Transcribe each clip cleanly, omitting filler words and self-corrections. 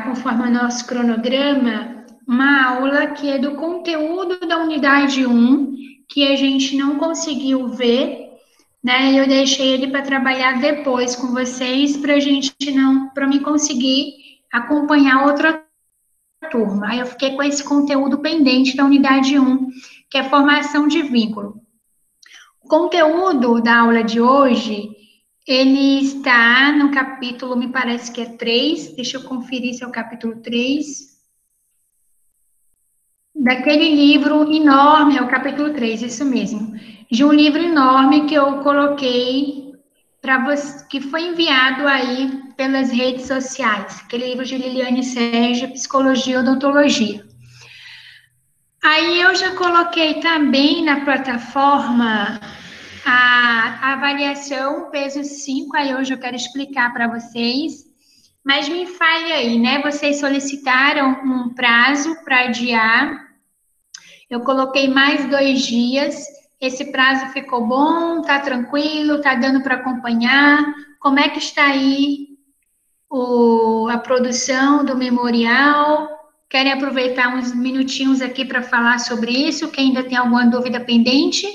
conforme o nosso cronograma, uma aula que é do conteúdo da unidade 1, que a gente não conseguiu ver, né? Eu deixei ele para trabalhar depois com vocês, para mim conseguir acompanhar outra turma. Aí eu fiquei com esse conteúdo pendente da unidade 1, que é formação de vínculo. O conteúdo da aula de hoje, ele está no capítulo, me parece que é 3, deixa eu conferir se é o capítulo 3, daquele livro enorme, é o capítulo 3, isso mesmo, de um livro enorme que eu coloquei para você, que foi enviado aí pelas redes sociais, aquele livro de Liliane Sérgio, Psicologia e Odontologia. Aí eu já coloquei também na plataforma a avaliação peso 5, aí hoje eu quero explicar para vocês, mas me fale aí, né? Vocês solicitaram um prazo para adiar, eu coloquei mais 2 dias, esse prazo ficou bom, tá tranquilo, tá dando para acompanhar? Como é que está aí a produção do memorial? Querem aproveitar uns minutinhos aqui para falar sobre isso? Quem ainda tem alguma dúvida pendente?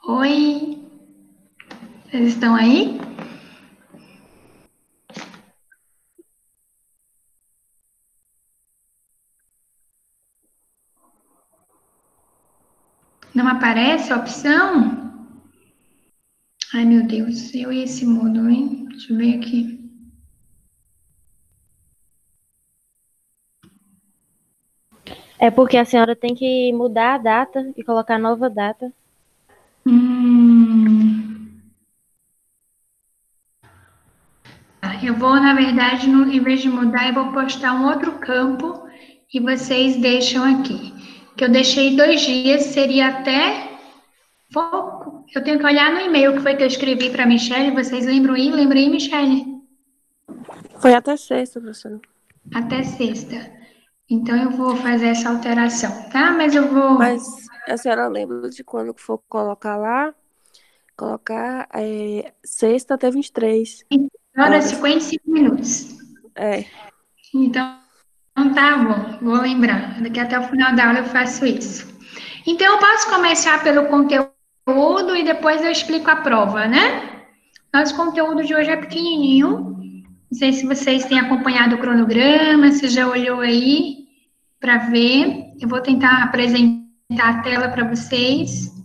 Oi, vocês estão aí? Não aparece a opção? Ai, meu Deus, eu e esse mundo, hein? Deixa eu ver aqui. É porque a senhora tem que mudar a data e colocar nova data. Eu vou, na verdade, em vez de mudar, eu vou postar um outro campo e vocês deixam aqui. Que eu deixei 2 dias, seria até pouco. Eu tenho que olhar no e-mail que foi que eu escrevi para a Michelle. Vocês lembram aí? Lembra aí, Michelle? Foi até sexta, professora. Até sexta. Então eu vou fazer essa alteração, tá? Mas eu vou. Mas a senhora lembra de quando for colocar lá? Colocar sexta até 23 Horas e horas. 55 minutos. É. Então, tá bom. Vou lembrar. Daqui até o final da aula eu faço isso. Então, eu posso começar pelo conteúdo e depois eu explico a prova, né? Nosso conteúdo de hoje é pequenininho. Não sei se vocês têm acompanhado o cronograma, se já olhou aí para ver. Eu vou tentar apresentar a tela para vocês.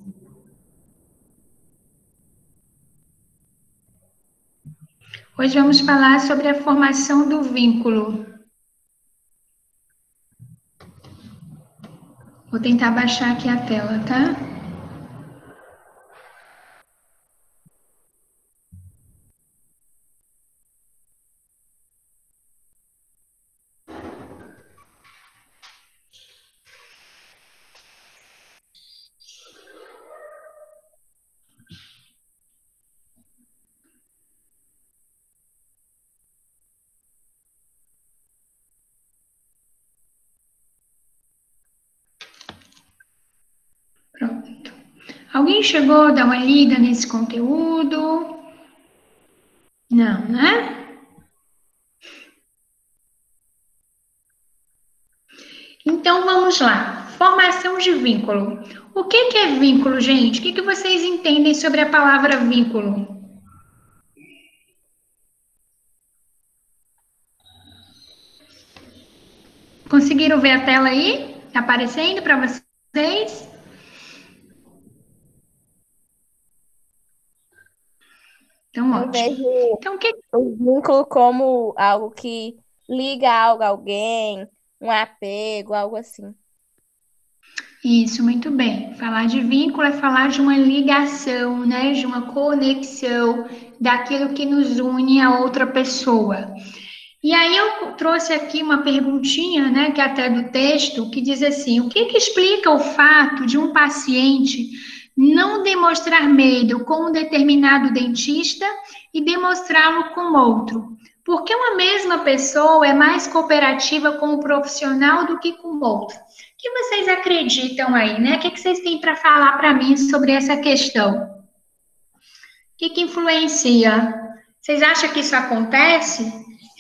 Hoje vamos falar sobre a formação do vínculo. Vou tentar baixar aqui a tela, tá? Pronto. Alguém chegou a dar uma lida nesse conteúdo? Não, né? Então vamos lá. Formação de vínculo. O que é vínculo, gente? O que vocês entendem sobre a palavra vínculo? Conseguiram ver a tela aí? Tá aparecendo para vocês? Então, Eu ótimo. vejo Então, o que o vínculo como algo que liga algo a alguém, um apego, algo assim. Isso, muito bem. Falar de vínculo é falar de uma ligação, né? De uma conexão, daquilo que nos une a outra pessoa. E aí eu trouxe aqui uma perguntinha, né, que é até do texto, que diz assim: o que explica o fato de um paciente não demonstrar medo com um determinado dentista e demonstrá-lo com outro? Porque uma mesma pessoa é mais cooperativa com o profissional do que com o outro? O que vocês acreditam aí, né? O que vocês têm para falar para mim sobre essa questão? que influencia? Vocês acham que isso acontece?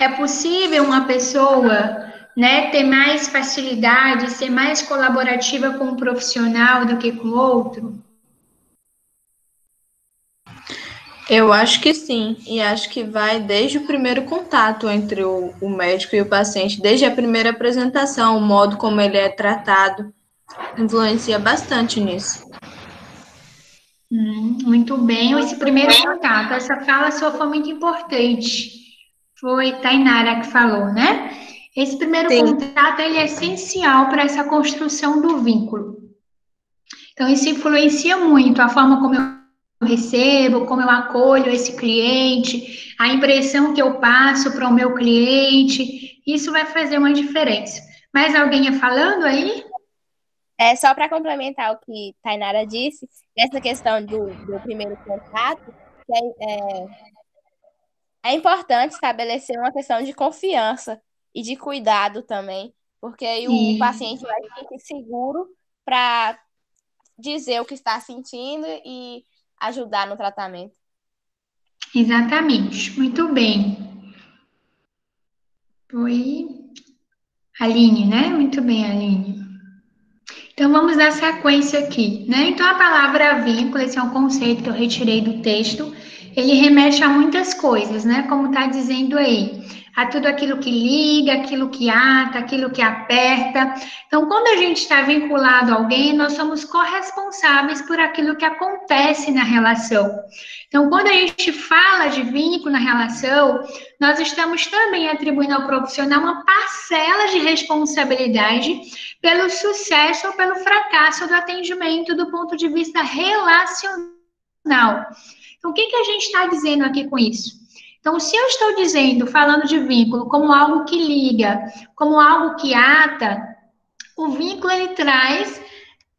É possível uma pessoa, né, ter mais facilidade, ser mais colaborativa com um profissional do que com o outro? Eu acho que sim, e acho que vai desde o primeiro contato entre o médico e o paciente, desde a primeira apresentação, o modo como ele é tratado, influencia bastante nisso. Muito bem, esse primeiro contato, essa fala sua foi muito importante. Foi Tainara que falou, né? Esse primeiro Sim. contato, ele é essencial para essa construção do vínculo. Então, isso influencia muito a forma como eu recebo, como eu acolho esse cliente, a impressão que eu passo para o meu cliente, isso vai fazer uma diferença. Mais alguém ia falando aí? Só para complementar o que Tainara disse, essa questão do primeiro contato, é importante estabelecer uma questão de confiança e de cuidado também, porque aí o paciente vai se sentir seguro para dizer o que está sentindo e ajudar no tratamento. Exatamente, muito bem. Foi Aline, né? Muito bem, Aline. Então, vamos dar sequência aqui, né? Então, a palavra vínculo, esse é um conceito que eu retirei do texto, ele remete a muitas coisas, né? Como está dizendo aí, a tudo aquilo que liga, aquilo que ata, aquilo que aperta. Então, quando a gente está vinculado a alguém, nós somos corresponsáveis por aquilo que acontece na relação. Então, quando a gente fala de vínculo na relação, nós estamos também atribuindo ao profissional uma parcela de responsabilidade pelo sucesso ou pelo fracasso do atendimento do ponto de vista relacional. Então, o que a gente está dizendo aqui com isso? Então, se eu estou dizendo, falando de vínculo como algo que liga, como algo que ata, o vínculo ele traz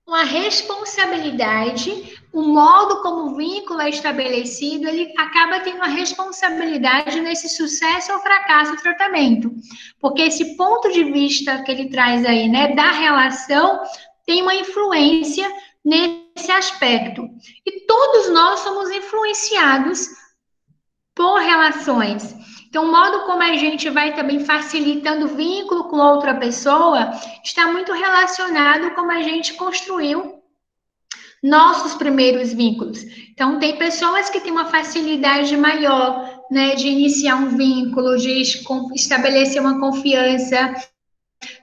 uma responsabilidade, o modo como o vínculo é estabelecido, ele acaba tendo uma responsabilidade nesse sucesso ou fracasso do tratamento. Porque esse ponto de vista que ele traz aí, né, da relação, tem uma influência nesse aspecto. E todos nós somos influenciados por relações. Então, o modo como a gente vai também facilitando o vínculo com outra pessoa está muito relacionado com como a gente construiu nossos primeiros vínculos. Então, tem pessoas que têm uma facilidade maior, né, de iniciar um vínculo, de estabelecer uma confiança.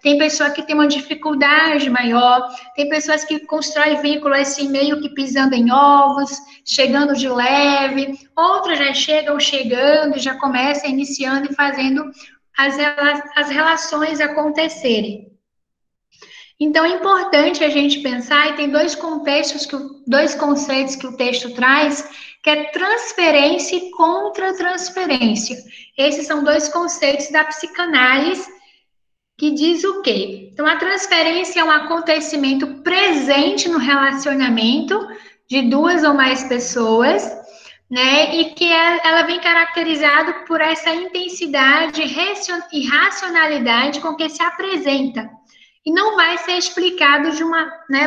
Tem pessoa que tem uma dificuldade maior, tem pessoas que constroem vínculo assim, meio que pisando em ovos, chegando de leve, outras já chegam chegando, já começam iniciando e fazendo as relações acontecerem. Então, é importante a gente pensar, e tem dois conceitos que o texto traz, que é transferência e contra-transferência. Esses são dois conceitos da psicanálise que diz o quê? Então, a transferência é um acontecimento presente no relacionamento de duas ou mais pessoas, né? E que ela vem caracterizada por essa intensidade e racionalidade com que se apresenta. E não vai ser explicado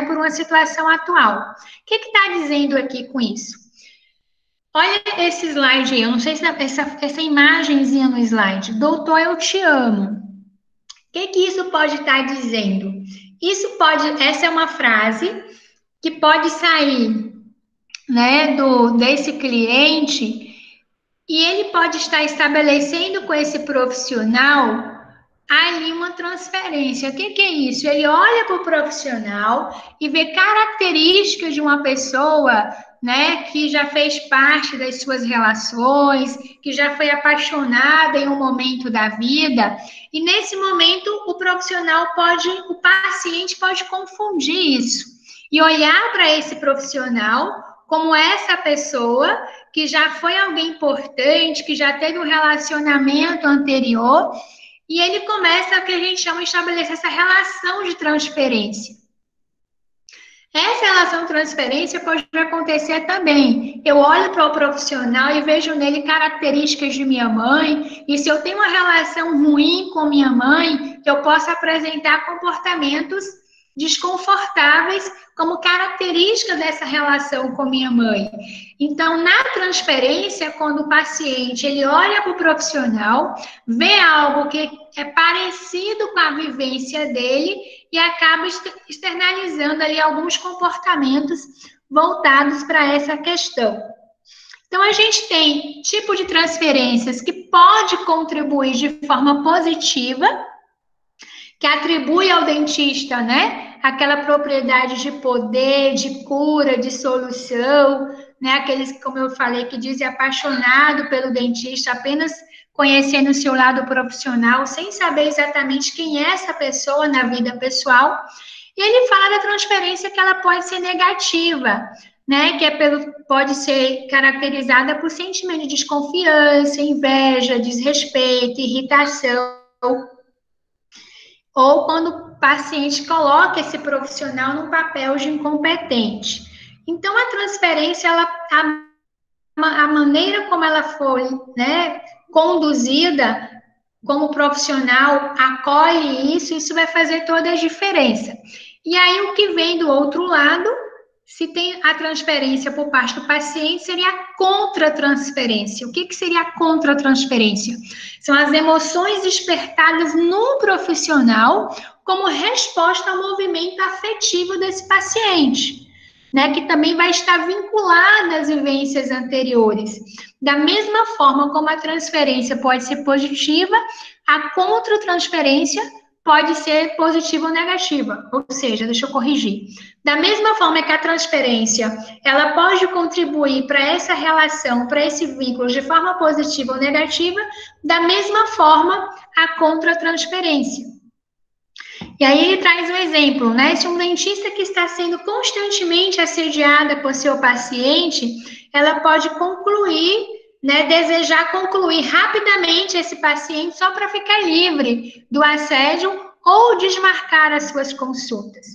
por uma situação atual. O que está dizendo aqui com isso? Olha esse slide aí, eu não sei se essa imagenzinha no slide. Doutor, eu te amo. O que isso pode estar dizendo? Essa é uma frase que pode sair, né, desse cliente e ele pode estar estabelecendo com esse profissional ali uma transferência. O que é isso? Ele olha para o profissional e vê características de uma pessoa, né, que já fez parte das suas relações, que já foi apaixonada em um momento da vida, e nesse momento o paciente pode confundir isso e olhar para esse profissional como essa pessoa que já foi alguém importante, que já teve um relacionamento anterior, e ele começa o que a gente chama de estabelecer essa relação de transferência. Essa relação de transferência pode acontecer também. Eu olho para o profissional e vejo nele características de minha mãe, e se eu tenho uma relação ruim com minha mãe, eu posso apresentar comportamentos desconfortáveis como característica dessa relação com minha mãe. Então, na transferência, quando o paciente ele olha para o profissional, vê algo que é parecido com a vivência dele e acaba externalizando ali alguns comportamentos voltados para essa questão. Então, a gente tem tipo de transferências que pode contribuir de forma positiva, que atribui ao dentista, né, aquela propriedade de poder, de cura, de solução, né, aqueles, como eu falei, que dizem apaixonado pelo dentista, apenas conhecendo o seu lado profissional, sem saber exatamente quem é essa pessoa na vida pessoal. E ele fala da transferência que ela pode ser negativa, né, que pode ser caracterizada por sentimento de desconfiança, inveja, desrespeito, irritação, ou quando o paciente coloca esse profissional num papel de incompetente. Então, a transferência, a maneira como ela foi, né, conduzida, como o profissional acolhe isso vai fazer toda a diferença. E aí, o que vem do outro lado, se tem a transferência por parte do paciente, seria a contra-transferência. O que seria a contra-transferência? São as emoções despertadas no profissional como resposta ao movimento afetivo desse paciente, né, que também vai estar vinculada às vivências anteriores. Da mesma forma como a transferência pode ser positiva, a contra-transferência pode ser positiva ou negativa, ou seja, deixa eu corrigir. Da mesma forma que a transferência, ela pode contribuir para essa relação, para esse vínculo de forma positiva ou negativa, da mesma forma a contra-transferência. E aí ele traz um exemplo, né? Se um dentista que está sendo constantemente assediada por seu paciente, ela pode concluir, né, desejar concluir rapidamente esse paciente só para ficar livre do assédio ou desmarcar as suas consultas.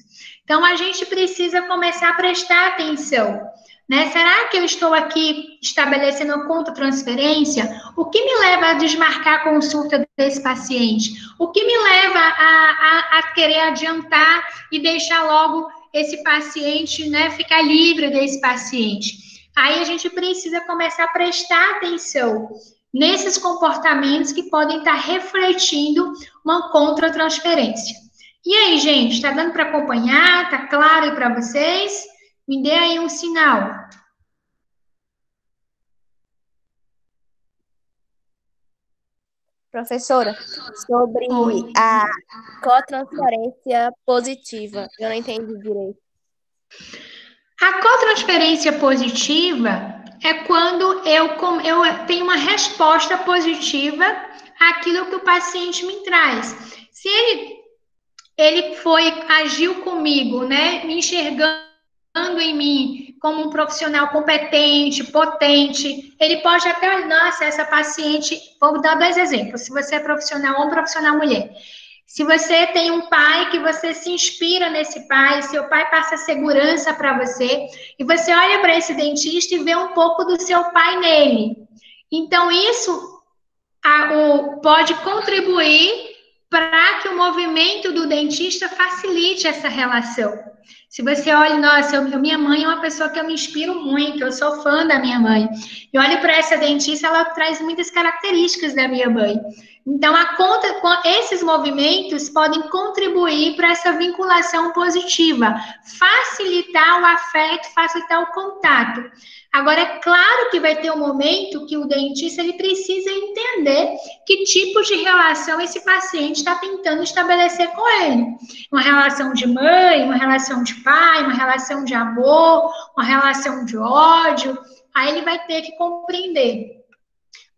Então, a gente precisa começar a prestar atenção, né? Será que eu estou aqui estabelecendo uma contra-transferência? O que me leva a desmarcar a consulta desse paciente? O que me leva a querer adiantar e deixar logo esse paciente, né, ficar livre desse paciente? Aí a gente precisa começar a prestar atenção nesses comportamentos que podem estar refletindo uma contra-transferência. E aí, gente, está dando para acompanhar? Está claro aí para vocês? Me dê aí um sinal. Professora, sobre a cotransferência positiva, eu não entendi direito. A cotransferência positiva é quando eu tenho uma resposta positiva àquilo que o paciente me traz. Se ele agiu comigo, né, me enxergando em mim como um profissional competente, potente, ele pode até, nossa, essa paciente, vou dar 2 exemplos, se você é profissional homem, profissional mulher. Se você tem um pai que você se inspira nesse pai, seu pai passa segurança para você, e você olha para esse dentista e vê um pouco do seu pai nele. Então, isso pode contribuir para que o movimento do dentista facilite essa relação. Se você olha, nossa, minha mãe é uma pessoa que eu me inspiro muito, eu sou fã da minha mãe. E olho para essa dentista, ela traz muitas características da minha mãe. Então, esses movimentos podem contribuir para essa vinculação positiva, facilitar o afeto, facilitar o contato. Agora, é claro que vai ter um momento que o dentista ele precisa entender que tipo de relação esse paciente está tentando estabelecer com ele. Uma relação de mãe, uma relação de pai, uma relação de amor, uma relação de ódio. Aí ele vai ter que compreender.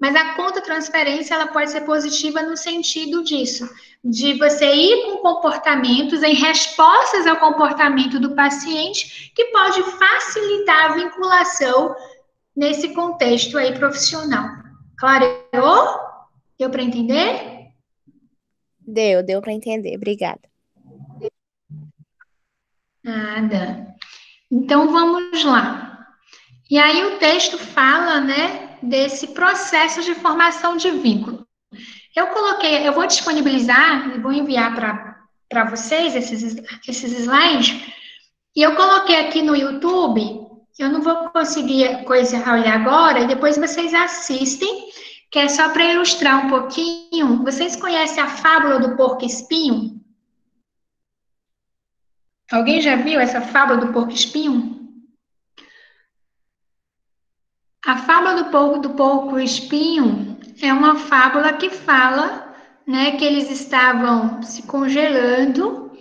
Mas a contra-transferência, ela pode ser positiva no sentido disso, de você ir com comportamentos em respostas ao comportamento do paciente, que pode facilitar a vinculação nesse contexto aí profissional. Clareou? Deu para entender? Deu para entender. Obrigada. Nada. Então, vamos lá. E aí o texto fala, né, desse processo de formação de vínculo. Eu vou disponibilizar e vou enviar para para vocês, esses slides, e eu coloquei aqui no YouTube. Eu não vou conseguir olhar agora, e depois vocês assistem, que é só para ilustrar um pouquinho. Vocês conhecem a fábula do porco-espinho? Alguém já viu essa fábula do porco-espinho? A fábula do porco-espinho é uma fábula que fala, né, que eles estavam se congelando,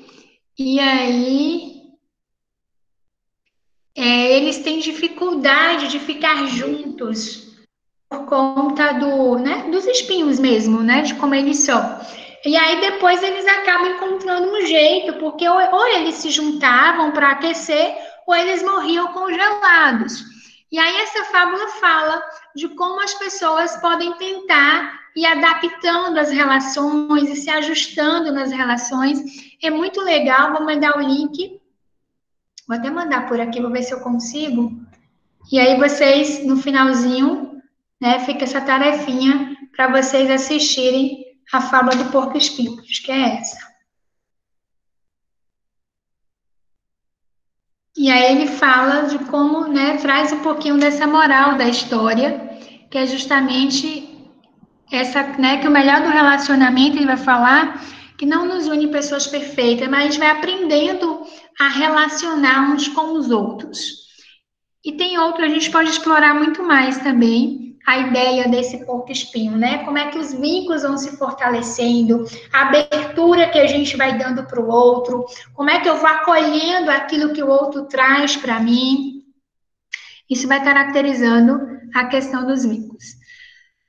e aí eles têm dificuldade de ficar juntos por conta dos espinhos mesmo, né, de como eles são. E aí depois eles acabam encontrando um jeito, porque ou eles se juntavam para aquecer, ou eles morriam congelados. E aí essa fábula fala de como as pessoas podem tentar ir adaptando as relações e se ajustando nas relações. É muito legal, vou mandar o link. Vou até mandar por aqui, vou ver se eu consigo. E aí vocês, no finalzinho, né, fica essa tarefinha para vocês assistirem a fábula do porco-espinho. Acho que é essa. E aí ele fala de como, né, traz um pouquinho dessa moral da história, que é justamente essa, né, que o melhor do relacionamento, ele vai falar que não nos une pessoas perfeitas, mas a gente vai aprendendo a relacionar uns com os outros. E tem outro, a gente pode explorar muito mais também a ideia desse porco-espinho, né? Como é que os vínculos vão se fortalecendo, a abertura que a gente vai dando para o outro, como é que eu vou acolhendo aquilo que o outro traz para mim. Isso vai caracterizando a questão dos vínculos.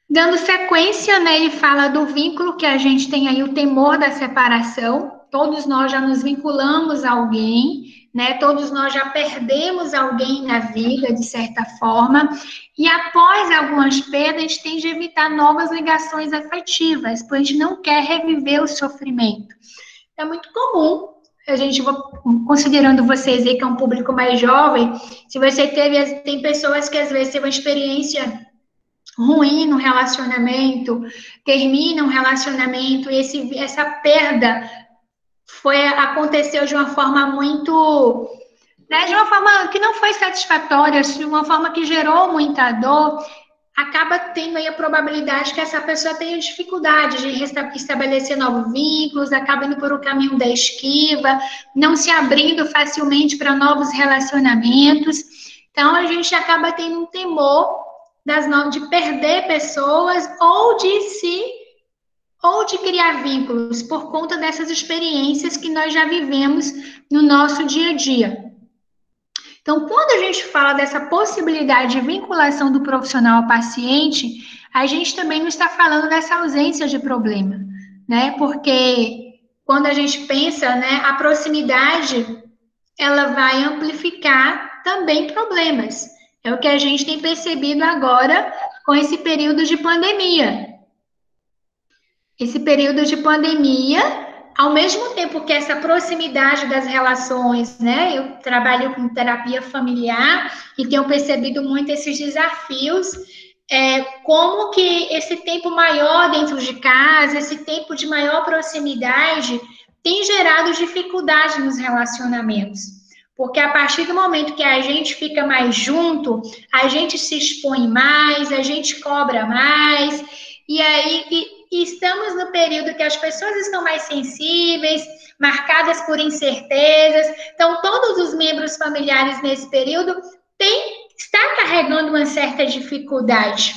Dando sequência, né, ele fala do vínculo que a gente tem aí, o temor da separação. Todos nós já nos vinculamos a alguém, né? Todos nós já perdemos alguém na vida, de certa forma. E após algumas perdas, a gente tem de evitar novas ligações afetivas, pois a gente não quer reviver o sofrimento. É muito comum, a gente, considerando vocês aí que é um público mais jovem, se você tem pessoas que às vezes teve uma experiência ruim no relacionamento, termina um relacionamento e essa perda aconteceu de uma forma muito, né, de uma forma que não foi satisfatória, de uma forma que gerou muita dor, acaba tendo aí a probabilidade que essa pessoa tenha dificuldade de estabelecer novos vínculos, acaba indo por o caminho da esquiva, não se abrindo facilmente para novos relacionamentos. Então, a gente acaba tendo um temor de perder pessoas ou de criar vínculos por conta dessas experiências que nós já vivemos no nosso dia a dia. Então, quando a gente fala dessa possibilidade de vinculação do profissional ao paciente, a gente também não está falando dessa ausência de problema, né? Porque quando a gente pensa, né, a proximidade, ela vai amplificar também problemas. É o que a gente tem percebido agora com esse período de pandemia. Esse período de pandemia, ao mesmo tempo que essa proximidade das relações, né? Eu trabalho com terapia familiar e tenho percebido muito esses desafios, como que esse tempo maior dentro de casa, esse tempo de maior proximidade, tem gerado dificuldade nos relacionamentos. Porque a partir do momento que a gente fica mais junto, a gente se expõe mais, a gente cobra mais, e aí estamos no período que as pessoas estão mais sensíveis, marcadas por incertezas. Então, todos os membros familiares nesse período estão carregando uma certa dificuldade.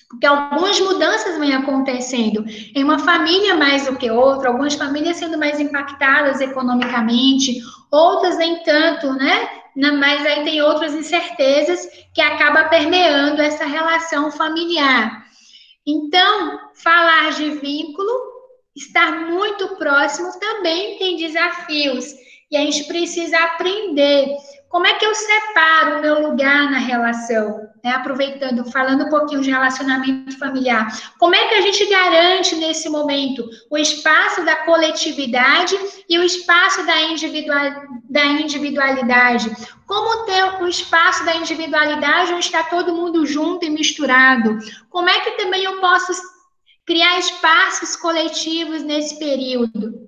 Porque algumas mudanças vêm acontecendo em uma família mais do que outra, algumas famílias sendo mais impactadas economicamente, outras nem tanto, né? Mas aí tem outras incertezas que acabam permeando essa relação familiar. Então, falar de vínculo, estar muito próximo também tem desafios. E a gente precisa aprender como é que eu separo o meu lugar na relação, né? Aproveitando, falando um pouquinho de relacionamento familiar. Como é que a gente garante nesse momento o espaço da coletividade e o espaço da individualidade? Como ter o espaço da individualidade onde está todo mundo junto e misturado? Como é que também eu posso criar espaços coletivos nesse período?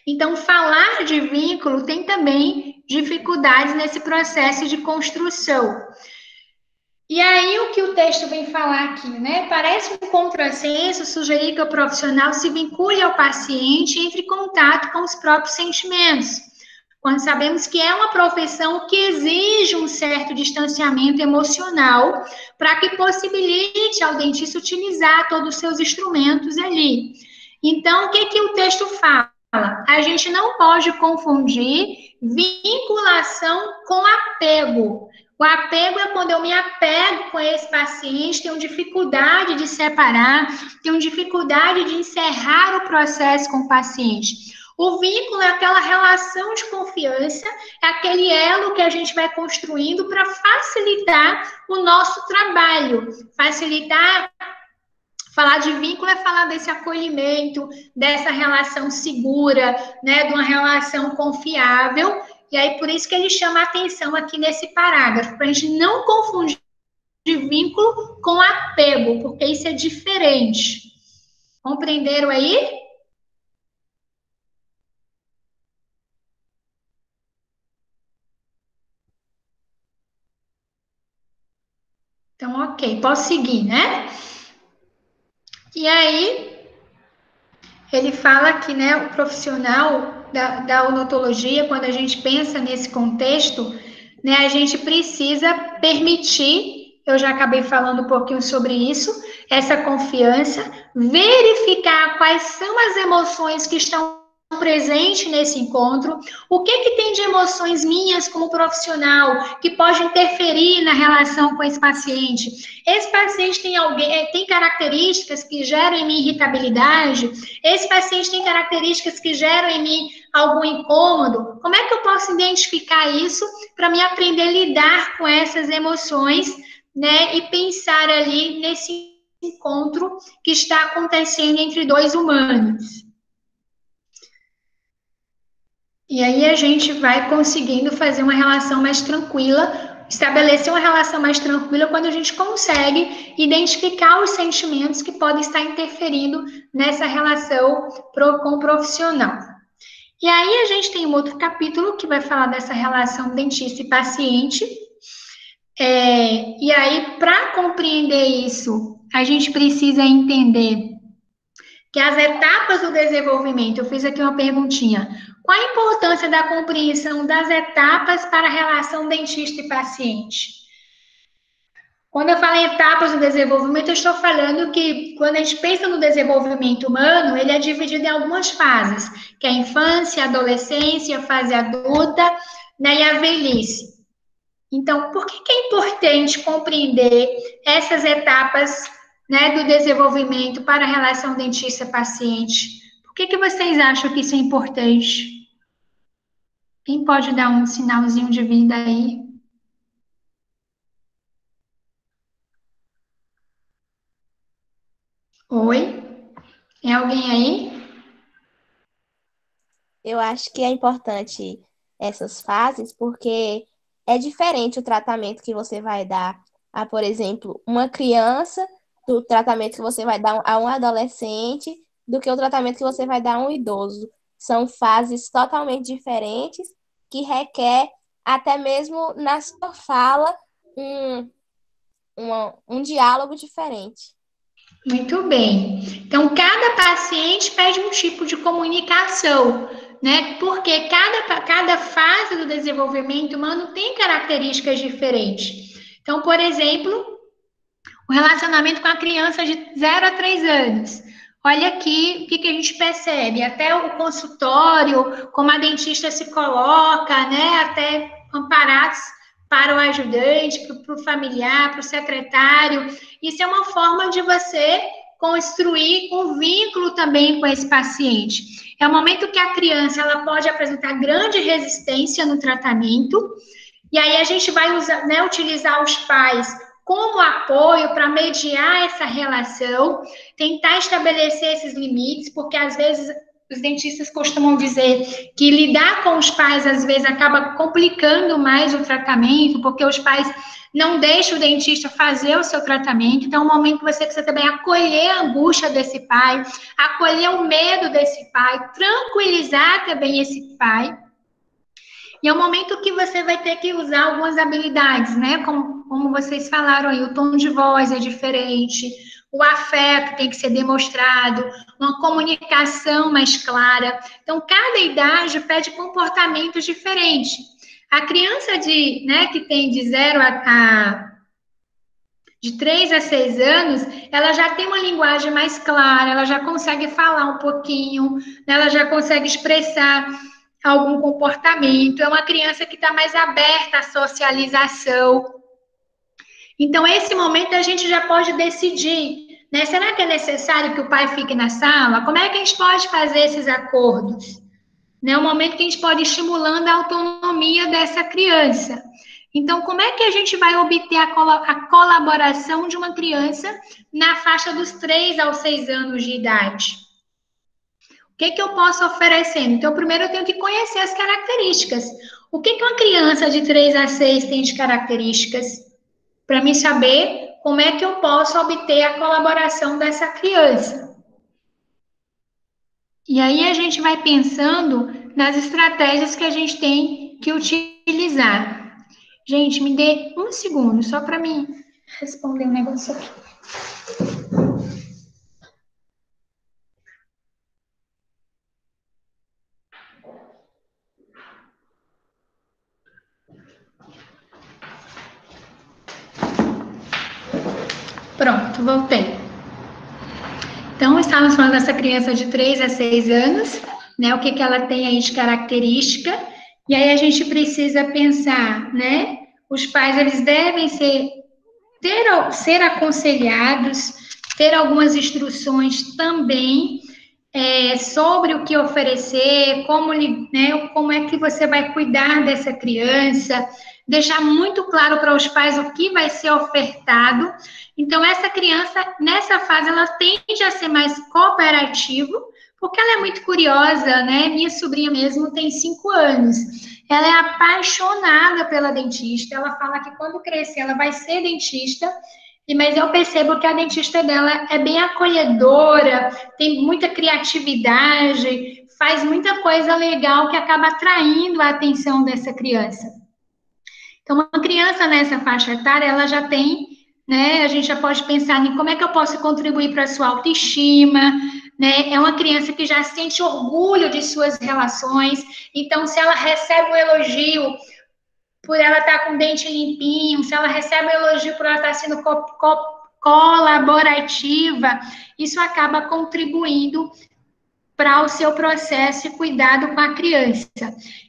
Então, falar de vínculo tem também dificuldades nesse processo de construção. E aí, o que o texto vem falar aqui, né? Parece um contrassenso sugerir que o profissional se vincule ao paciente e entre em contato com os próprios sentimentos, quando sabemos que é uma profissão que exige um certo distanciamento emocional para que possibilite ao dentista utilizar todos os seus instrumentos ali. Então, o que o texto fala? A gente não pode confundir vinculação com apego. O apego é quando eu me apego com esse paciente, tenho dificuldade de separar, tenho dificuldade de encerrar o processo com o paciente. O vínculo é aquela relação de confiança, é aquele elo que a gente vai construindo para facilitar o nosso trabalho, facilitar. Falar de vínculo é falar desse acolhimento, dessa relação segura, né, de uma relação confiável. E aí, por isso que ele chama a atenção aqui nesse parágrafo, para a gente não confundir vínculo com apego, porque isso é diferente. Compreenderam aí? Então, ok, posso seguir, né? E aí, ele fala que, né, o profissional da odontologia, quando a gente pensa nesse contexto, né, a gente precisa permitir, eu já acabei falando um pouquinho sobre isso, essa confiança, verificar quais são as emoções que estão presentes nesse encontro, o que tem de emoções minhas como profissional que pode interferir na relação com esse paciente. Esse paciente tem características que geram em mim irritabilidade, esse paciente tem características que geram em mim algum incômodo. Como é que eu posso identificar isso para me aprender a lidar com essas emoções, né, e pensar ali nesse encontro que está acontecendo entre dois humanos? E aí a gente vai conseguindo fazer uma relação mais tranquila, estabelecer uma relação mais tranquila quando a gente consegue identificar os sentimentos que podem estar interferindo nessa relação com o profissional. E aí a gente tem um outro capítulo que vai falar dessa relação dentista e paciente. E aí, para compreender isso, a gente precisa entender que as etapas do desenvolvimento, eu fiz aqui uma perguntinha, qual a importância da compreensão das etapas para a relação dentista e paciente? Quando eu falo em etapas do desenvolvimento, eu estou falando que quando a gente pensa no desenvolvimento humano, ele é dividido em algumas fases, que é a infância, a adolescência, a fase adulta, né, e a velhice. Então, por que é importante compreender essas etapas, né, do desenvolvimento para a relação dentista-paciente? Por que vocês acham que isso é importante? Quem pode dar um sinalzinho de vida aí? Oi? Tem alguém aí? Eu acho que é importante essas fases porque é diferente o tratamento que você vai dar a, por exemplo, uma criança, do tratamento que você vai dar a um adolescente, do que o tratamento que você vai dar a um idoso. São fases totalmente diferentes que requer, até mesmo na sua fala, um diálogo diferente. Muito bem. Então, cada paciente pede um tipo de comunicação, né? Porque cada fase do desenvolvimento humano tem características diferentes. Então, por exemplo, o relacionamento com a criança de 0 a 3 anos. Olha aqui o que a gente percebe, até o consultório, como a dentista se coloca, né? Até amparados para o ajudante, para o familiar, para o secretário. Isso é uma forma de você construir um vínculo também com esse paciente. É o momento que a criança ela pode apresentar grande resistência no tratamento, e aí a gente vai usar, né, utilizar os pais como apoio para mediar essa relação, tentar estabelecer esses limites, porque às vezes os dentistas costumam dizer que lidar com os pais, às vezes, acaba complicando mais o tratamento, porque os pais não deixam o dentista fazer o seu tratamento. Então, é um momento que você precisa também acolher a angústia desse pai, acolher o medo desse pai, tranquilizar também esse pai. E é um momento que você vai ter que usar algumas habilidades, né? Como vocês falaram aí, o tom de voz é diferente, o afeto tem que ser demonstrado, uma comunicação mais clara. Então, cada idade pede comportamentos diferentes. A criança que tem de 3 a 6 anos, ela já tem uma linguagem mais clara, ela já consegue falar um pouquinho, ela já consegue expressar algum comportamento, é uma criança que está mais aberta à socialização. Então, esse momento a gente já pode decidir, né? Será que é necessário que o pai fique na sala? Como é que a gente pode fazer esses acordos? É um momento que a gente pode ir estimulando a autonomia dessa criança. Então, como é que a gente vai obter a colaboração de uma criança na faixa dos 3 aos 6 anos de idade? O que eu posso oferecer? Então, primeiro eu tenho que conhecer as características. O que uma criança de 3 a 6 tem de características? Para mim saber como é que eu posso obter a colaboração dessa criança. E aí a gente vai pensando nas estratégias que a gente tem que utilizar. Gente, me dê um segundo só para mim responder um negócio aqui. Pronto, voltei. Então, estávamos falando dessa criança de 3 a 6 anos, né? O que ela tem aí de característica. E aí a gente precisa pensar, né? Os pais, eles devem ser aconselhados, ter algumas instruções também sobre o que oferecer, como é que você vai cuidar dessa criança, deixar muito claro para os pais o que vai ser ofertado. Então, essa criança, nessa fase, ela tende a ser mais cooperativa, porque ela é muito curiosa, né? Minha sobrinha mesmo tem 5 anos. Ela é apaixonada pela dentista. Ela fala que quando crescer, ela vai ser dentista. Mas eu percebo que a dentista dela é bem acolhedora, tem muita criatividade, faz muita coisa legal que acaba atraindo a atenção dessa criança. Então, uma criança nessa faixa etária, ela já tem, né? A gente já pode pensar em como é que eu posso contribuir para a sua autoestima, né? É uma criança que já sente orgulho de suas relações. Então, se ela recebe um elogio por ela estar com o dente limpinho, se ela recebe um elogio por ela estar sendo colaborativa, isso acaba contribuindo para o seu processo e cuidado com a criança.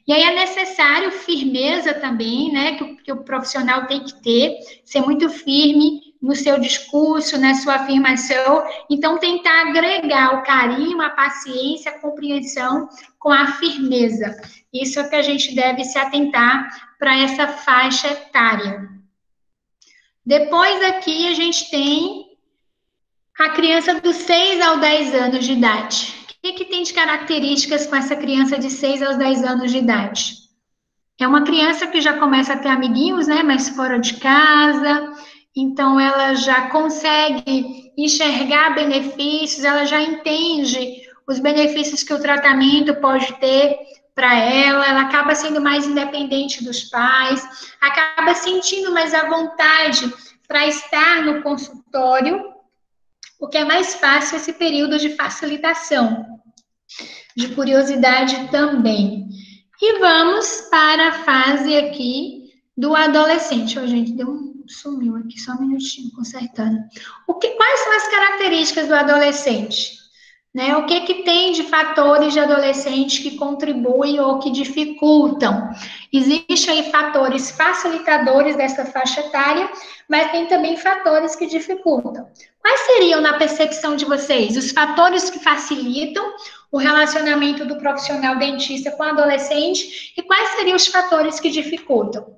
E aí é necessário firmeza também, né, que o profissional tem que ter, ser muito firme no seu discurso, na sua afirmação, então tentar agregar o carinho, a paciência, a compreensão com a firmeza. Isso é que a gente deve se atentar para essa faixa etária. Depois aqui a gente tem a criança dos 6 aos 10 anos de idade. O que tem de características com essa criança de 6 aos 10 anos de idade? É uma criança que já começa a ter amiguinhos, né, mas fora de casa, então ela já consegue enxergar benefícios, ela já entende os benefícios que o tratamento pode ter para ela acaba sendo mais independente dos pais, acaba sentindo mais à vontade para estar no consultório, porque é mais fácil esse período de facilitação, de curiosidade também. E vamos para a fase aqui do adolescente. Oh, gente, sumiu aqui, só um minutinho, consertando. Quais são as características do adolescente? Né? O que tem de fatores de adolescente que contribuem ou que dificultam? Existem aí fatores facilitadores dessa faixa etária, mas tem também fatores que dificultam. Quais seriam, na percepção de vocês, os fatores que facilitam o relacionamento do profissional dentista com o adolescente e quais seriam os fatores que dificultam?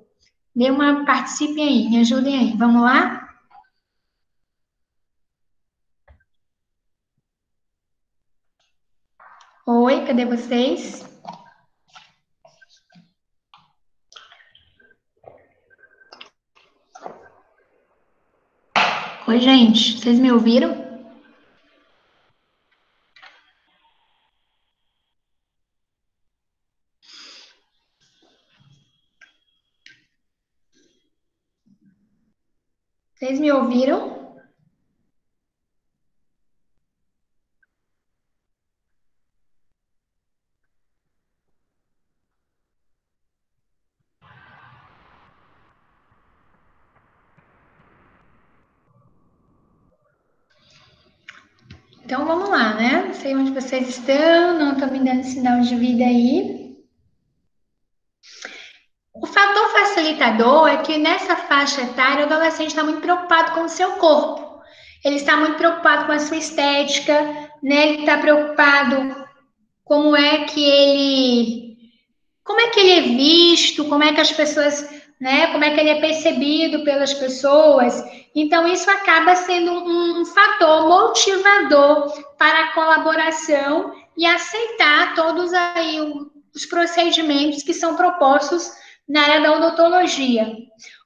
Participem aí, me ajudem aí. Vamos lá? Oi, cadê vocês? Oi, gente, vocês me ouviram? Vocês me ouviram? Então vamos lá, né? Não sei onde vocês estão, não estão me dando sinal de vida aí. O fator facilitador é que nessa faixa etária o adolescente está muito preocupado com o seu corpo. Ele está muito preocupado com a sua estética, né? Ele está preocupado como é que ele é visto, como é que as pessoas, né, como é que ele é percebido pelas pessoas. Então, isso acaba sendo um fator motivador para a colaboração e aceitar todos aí os procedimentos que são propostos na área da odontologia.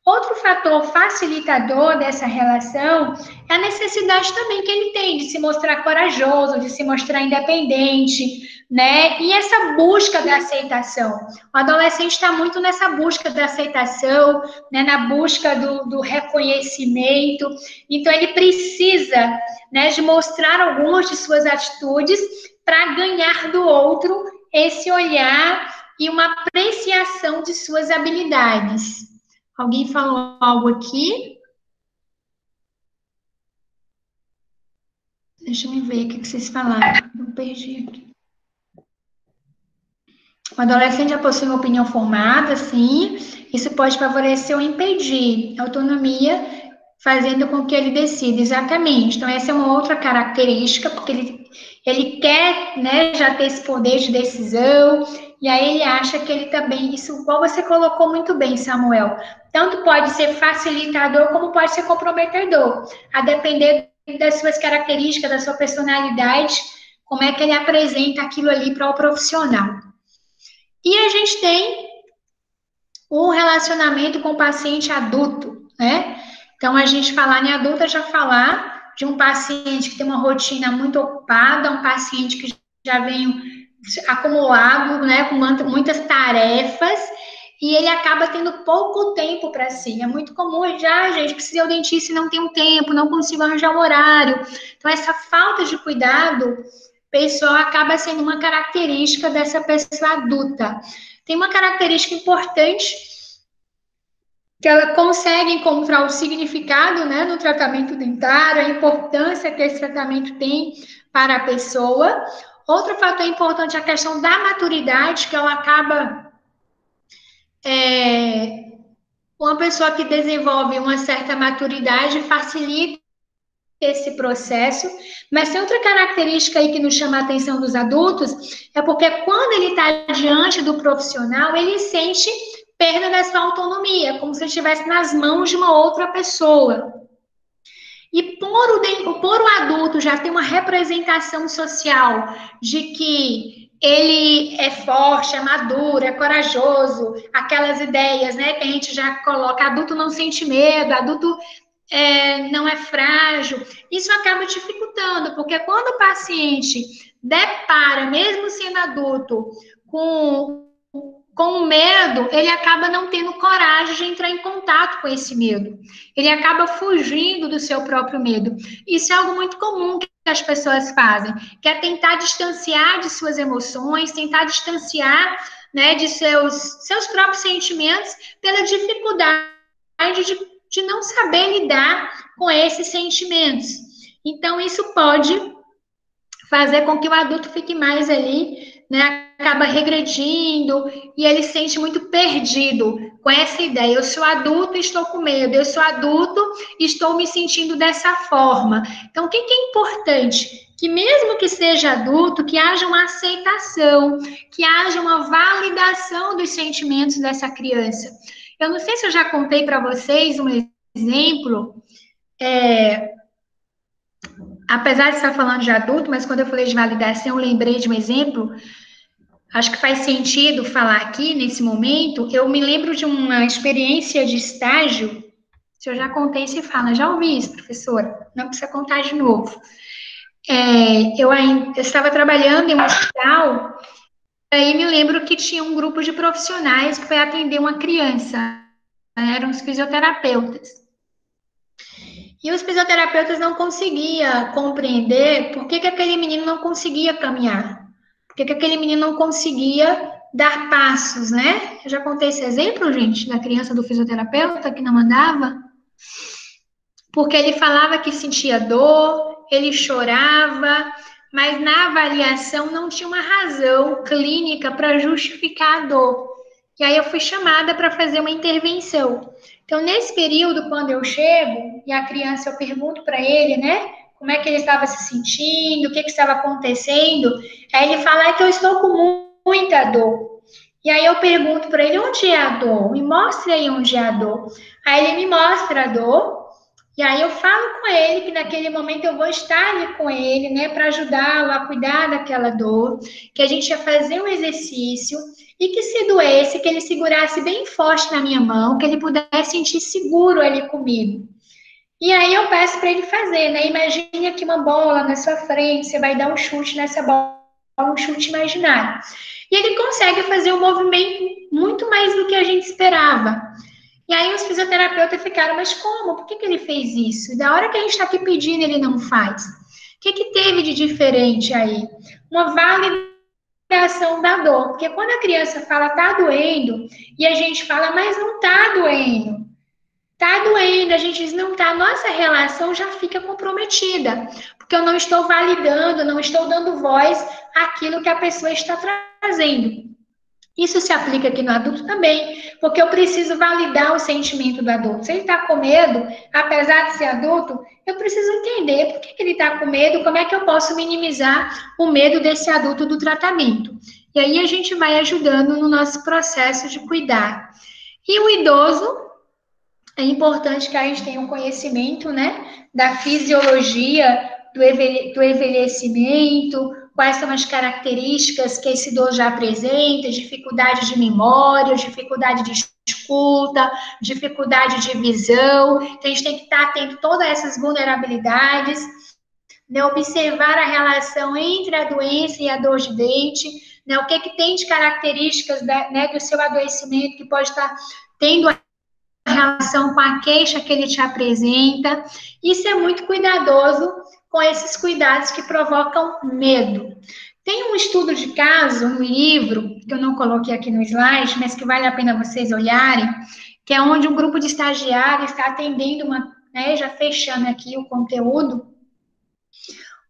Outro fator facilitador dessa relação é a necessidade também que ele tem de se mostrar corajoso, de se mostrar independente, né? E essa busca da aceitação. O adolescente está muito nessa busca da aceitação, né? Na busca do reconhecimento. Então, ele precisa, né, de mostrar algumas de suas atitudes para ganhar do outro esse olhar e uma apreciação de suas habilidades. Alguém falou algo aqui? Deixa eu ver o que vocês falaram. Eu perdi aqui. O adolescente já possui uma opinião formada, sim. Isso pode favorecer ou impedir a autonomia, fazendo com que ele decida. Exatamente. Então, essa é uma outra característica, porque ele quer, né, já ter esse poder de decisão, e aí ele acha que ele também, isso, igual você colocou muito bem, Samuel, tanto pode ser facilitador, como pode ser comprometedor, a depender das suas características, da sua personalidade, como é que ele apresenta aquilo ali para o profissional. E a gente tem um relacionamento com o paciente adulto, né? Então, a gente falar em adulto é já falar de um paciente que tem uma rotina muito ocupada, um paciente que já vem acumulado, né, com muitas tarefas, e ele acaba tendo pouco tempo para si. É muito comum, gente, precisa ir ao dentista e não tem um tempo, não consigo arranjar um horário. Então, essa falta de cuidado pessoal acaba sendo uma característica dessa pessoa adulta. Tem uma característica importante que ela consegue encontrar o significado, né, no tratamento dentário, a importância que esse tratamento tem para a pessoa. Outro fator importante é a questão da maturidade, que ela acaba uma pessoa que desenvolve uma certa maturidade facilita esse processo, mas tem outra característica aí que nos chama a atenção dos adultos, é porque quando ele está diante do profissional, ele sente perda da sua autonomia, como se ele estivesse nas mãos de uma outra pessoa. E por o adulto já ter uma representação social de que ele é forte, é maduro, é corajoso, aquelas ideias, né, que a gente já coloca, adulto não sente medo, adulto não é frágil, isso acaba dificultando, porque quando o paciente depara, mesmo sendo adulto, com medo, ele acaba não tendo coragem de entrar em contato com esse medo. Ele acaba fugindo do seu próprio medo. Isso é algo muito comum que as pessoas fazem, que é tentar distanciar de suas emoções, tentar distanciar, né, de seus próprios sentimentos pela dificuldade de não saber lidar com esses sentimentos. Então, isso pode fazer com que o adulto fique mais ali, né, acaba regredindo, e ele se sente muito perdido com essa ideia. Eu sou adulto e estou com medo, eu sou adulto e estou me sentindo dessa forma. Então, o que é importante? Que mesmo que seja adulto, que haja uma aceitação, que haja uma validação dos sentimentos dessa criança. Eu não sei se eu já contei para vocês um exemplo. apesar de estar falando de adulto, mas quando eu falei de validação, eu lembrei de um exemplo, acho que faz sentido falar aqui, nesse momento. Eu me lembro de uma experiência de estágio, se eu já contei, você fala, já ouvi isso, professora, não precisa contar de novo. Eu estava trabalhando em um hospital, aí me lembro que tinha um grupo de profissionais que foi atender uma criança, eram os fisioterapeutas. E os fisioterapeutas não conseguiam compreender por que aquele menino não conseguia caminhar, por que aquele menino não conseguia dar passos, né? Eu já contei esse exemplo, gente, da criança do fisioterapeuta que não andava, porque ele falava que sentia dor, ele chorava, mas na avaliação não tinha uma razão clínica para justificar a dor. E aí eu fui chamada para fazer uma intervenção. Então, nesse período, quando eu chego e a criança, eu pergunto para ele, né, como é que ele estava se sentindo, o que estava acontecendo, aí ele fala que eu estou com muita dor. E aí eu pergunto para ele, onde é a dor? Me mostre aí onde é a dor. Aí ele me mostra a dor, e aí eu falo com ele que naquele momento eu vou estar ali com ele, né, para ajudá-lo a cuidar daquela dor, que a gente ia fazer um exercício, e que se doesse, que ele segurasse bem forte na minha mão, que ele pudesse sentir seguro ali comigo. E aí eu peço para ele fazer, né? Imagine aqui uma bola na sua frente, você vai dar um chute nessa bola, um chute imaginário. E ele consegue fazer um movimento muito mais do que a gente esperava. E aí os fisioterapeutas ficaram, mas como? Por que ele fez isso? E da hora que a gente está aqui pedindo, ele não faz. O que teve de diferente aí? Uma validação da dor. Porque quando a criança fala, tá doendo, e a gente fala, mas não tá doendo. Tá doendo, a gente diz, não tá, nossa relação já fica comprometida. Porque eu não estou validando, não estou dando voz àquilo que a pessoa está trazendo. Isso se aplica aqui no adulto também, porque eu preciso validar o sentimento do adulto. Se ele está com medo, apesar de ser adulto, eu preciso entender por que ele está com medo, como é que eu posso minimizar o medo desse adulto do tratamento. E aí a gente vai ajudando no nosso processo de cuidar. E o idoso, é importante que a gente tenha um conhecimento, né, da fisiologia do envelhecimento, quais são as características que esse idoso já apresenta, dificuldade de memória, dificuldade de escuta, dificuldade de visão. Então, a gente tem que estar atento a todas essas vulnerabilidades, né, observar a relação entre a doença e a dor de dente, né, o que tem de características né, do seu adoecimento que pode estar tendo a relação com a queixa que ele te apresenta, e ser muito cuidadoso com esses cuidados que provocam medo. Tem um estudo de caso no livro, que eu não coloquei aqui no slide, mas que vale a pena vocês olharem, que é onde um grupo de estagiários está atendendo né, já fechando aqui o conteúdo,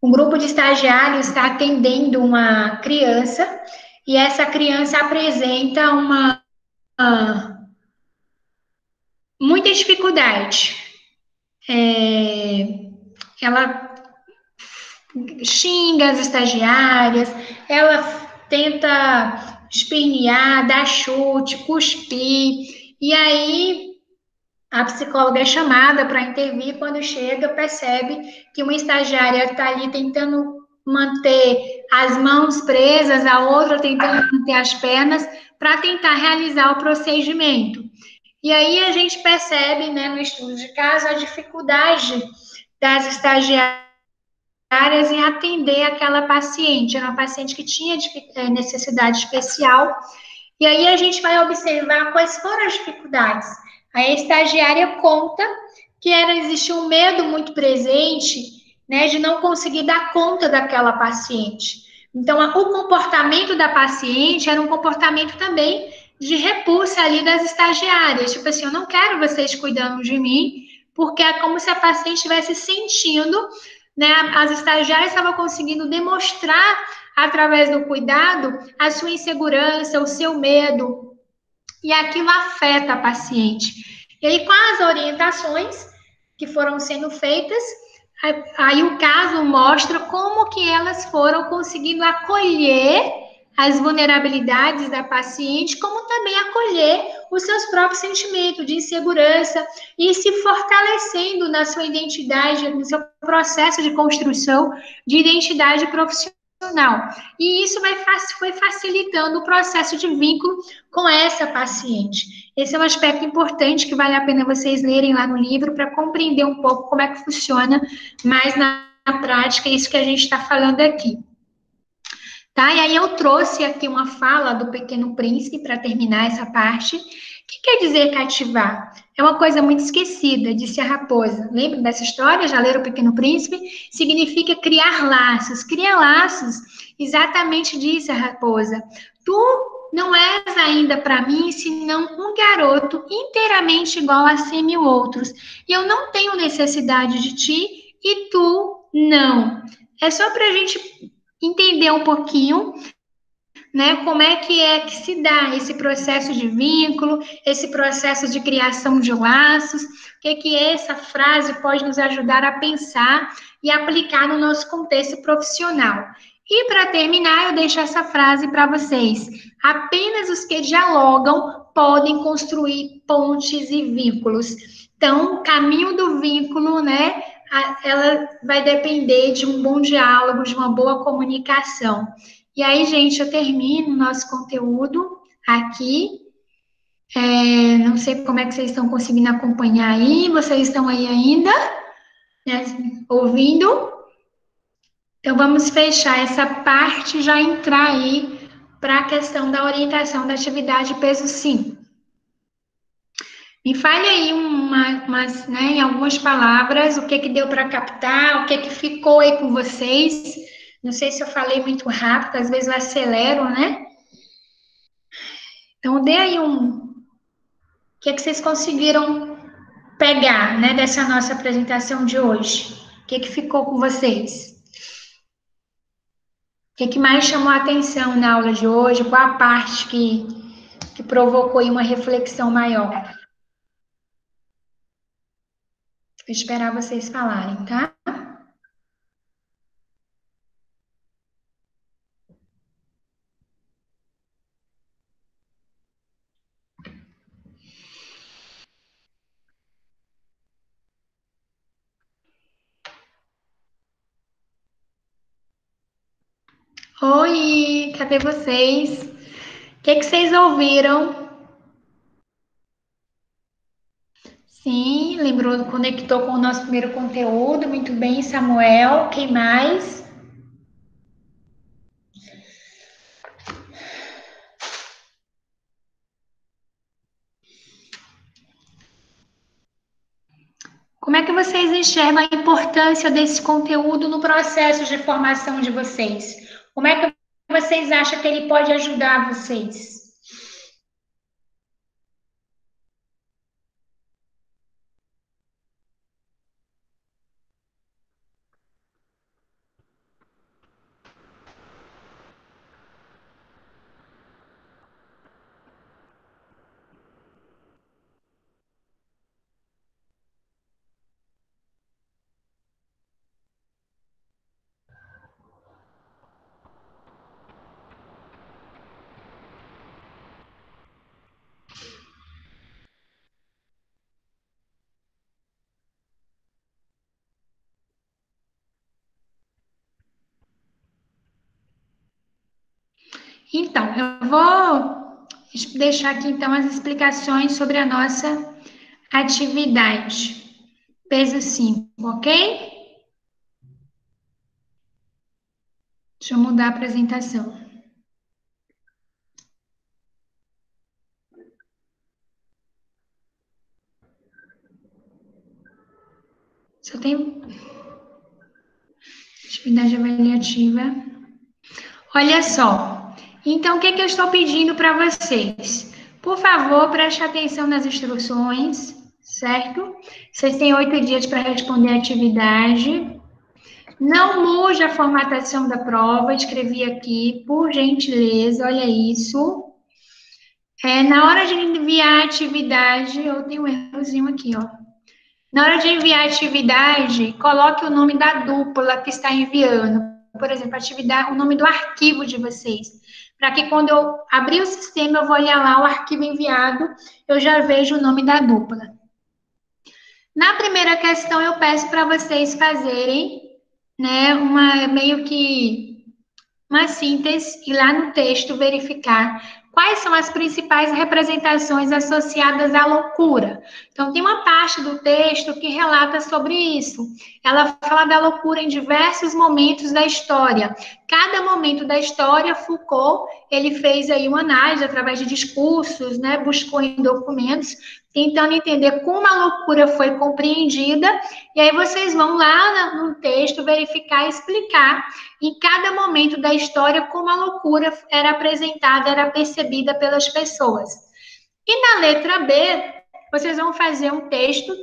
um grupo de estagiários está atendendo uma criança, e essa criança apresenta muita dificuldade. Ela xinga as estagiárias, ela tenta espernear, dar chute, cuspir, e aí a psicóloga é chamada para intervir. Quando chega, percebe que uma estagiária está ali tentando manter as mãos presas, a outra tentando manter as pernas, para tentar realizar o procedimento. E aí a gente percebe, né, no estudo de caso, a dificuldade das estagiárias em atender aquela paciente. Era uma paciente que tinha necessidade especial, e aí a gente vai observar quais foram as dificuldades. Aí a estagiária conta que existia um medo muito presente, né, de não conseguir dar conta daquela paciente. Então, o comportamento da paciente era um comportamento também de repulsa ali das estagiárias. Tipo assim, eu não quero vocês cuidando de mim, porque é como se a paciente estivesse sentindo, né, as estagiárias estavam conseguindo demonstrar, através do cuidado, a sua insegurança, o seu medo, e aquilo afeta a paciente. E aí, com as orientações que foram sendo feitas, aí o caso mostra como que elas foram conseguindo acolher as vulnerabilidades da paciente, como também acolher os seus próprios sentimentos de insegurança e se fortalecendo na sua identidade, no seu processo de construção de identidade profissional. E isso foi facilitando o processo de vínculo com essa paciente. Esse é um aspecto importante que vale a pena vocês lerem lá no livro para compreender um pouco como é que funciona mais na prática isso que a gente está falando aqui. Tá? E aí eu trouxe aqui uma fala do Pequeno Príncipe para terminar essa parte. O que quer dizer cativar? É uma coisa muito esquecida, disse a raposa. Lembra dessa história? Já leram o Pequeno Príncipe? Significa criar laços. Criar laços, exatamente disse a raposa. Tu não és ainda para mim, senão um garoto inteiramente igual a 100.000 outros. E eu não tenho necessidade de ti e tu não. É só para a gente entender um pouquinho, né, como é que se dá esse processo de vínculo, esse processo de criação de laços, o que essa frase pode nos ajudar a pensar e aplicar no nosso contexto profissional. E para terminar, eu deixo essa frase para vocês. Apenas os que dialogam podem construir pontes e vínculos. Então, o caminho do vínculo, né, ela vai depender de um bom diálogo, de uma boa comunicação. E aí, gente, eu termino o nosso conteúdo aqui. Não sei como é que vocês estão conseguindo acompanhar aí. Vocês estão aí ainda, né, ouvindo? Então, vamos fechar essa parte e já entrar aí para a questão da orientação da atividade peso 5. Me fale aí né, em algumas palavras o que deu para captar, o que ficou aí com vocês. Não sei se eu falei muito rápido, às vezes eu acelero, né? Então, dê aí o que vocês conseguiram pegar, né, dessa nossa apresentação de hoje. O que ficou com vocês? O que mais chamou a atenção na aula de hoje? Qual a parte que provocou aí uma reflexão maior? Vou esperar vocês falarem, tá? Oi, cadê vocês? O que vocês ouviram? Sim, lembrou, conectou com o nosso primeiro conteúdo. Muito bem, Samuel. Quem mais? Como é que vocês enxergam a importância desse conteúdo no processo de formação de vocês? Como é que vocês acham que ele pode ajudar vocês? Então, eu vou deixar aqui, então, as explicações sobre a nossa atividade. Peso 5, ok? Deixa eu mudar a apresentação. Só tem atividade avaliativa. Olha só. Então, o que eu estou pedindo para vocês? Por favor, preste atenção nas instruções, certo? Vocês têm 8 dias para responder a atividade. Não mude a formatação da prova, escrevi aqui, por gentileza, olha isso. Na hora de enviar a atividade, eu tenho um errozinho aqui, ó. Na hora de enviar a atividade, coloque o nome da dupla que está enviando. Por exemplo, atividade, o nome do arquivo de vocês. para que quando eu abrir o sistema, eu vou olhar lá o arquivo enviado, eu já vejo o nome da dupla. Na primeira questão, eu peço para vocês fazerem, né, meio que uma síntese e lá no texto verificar quais são as principais representações associadas à loucura. Então, tem uma parte do texto que relata sobre isso. Ela fala da loucura em diversos momentos da história. Cada momento da história, Foucault, ele fez aí uma análise através de discursos, né, buscou em documentos, tentando entender como a loucura foi compreendida, e aí vocês vão lá no texto verificar e explicar em cada momento da história como a loucura era apresentada, era percebida pelas pessoas. E na letra B, vocês vão fazer um texto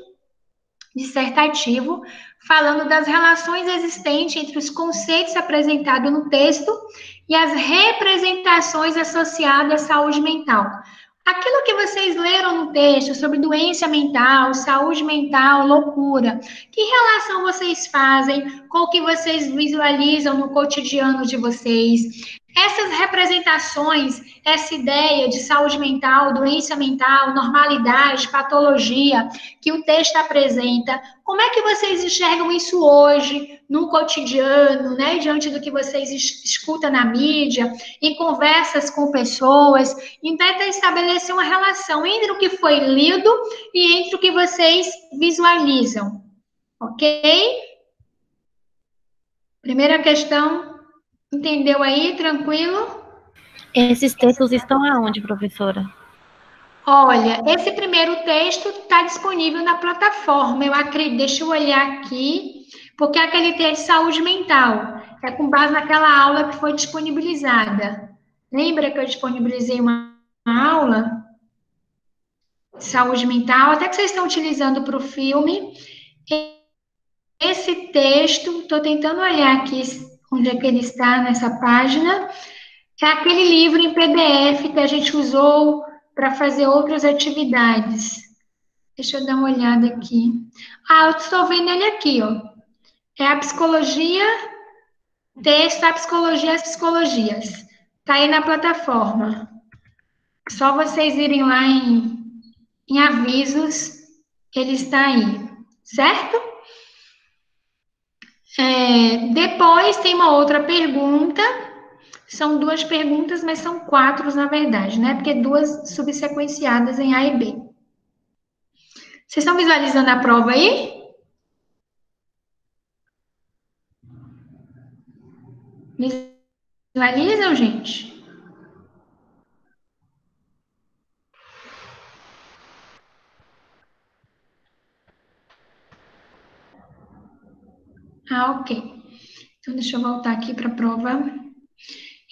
dissertativo falando das relações existentes entre os conceitos apresentados no texto e as representações associadas à saúde mental. Aquilo que vocês leram no texto sobre doença mental, saúde mental, loucura, que relação vocês fazem com o que vocês visualizam no cotidiano de vocês? Essas representações, essa ideia de saúde mental, doença mental, normalidade, patologia, que o texto apresenta, como é que vocês enxergam isso hoje, no cotidiano, né, diante do que vocês escutam na mídia, em conversas com pessoas, e tenta estabelecer uma relação entre o que foi lido e entre o que vocês visualizam, ok? Primeira questão. Entendeu aí? Tranquilo? Esses textos estão aonde, professora? Olha, esse primeiro texto está disponível na plataforma. Eu acredito, deixa eu olhar aqui, porque é aquele texto de saúde mental, é com base naquela aula que foi disponibilizada. Lembra que eu disponibilizei uma aula de saúde mental, até que vocês estão utilizando para o filme. Esse texto, estou tentando olhar aqui onde é que ele está nessa página, é aquele livro em PDF que a gente usou para fazer outras atividades. Deixa eu dar uma olhada aqui. Eu estou vendo ele aqui, ó. É a psicologia, texto, a psicologia, as psicologias. Está aí na plataforma. Só vocês irem lá em avisos, ele está aí, certo? Depois tem uma outra pergunta. São 2 perguntas, mas são 4, na verdade, né? Porque 2 subsequenciadas em A e B. Vocês estão visualizando a prova aí? Visualizam, gente? Ok. Então, deixa eu voltar aqui para a prova.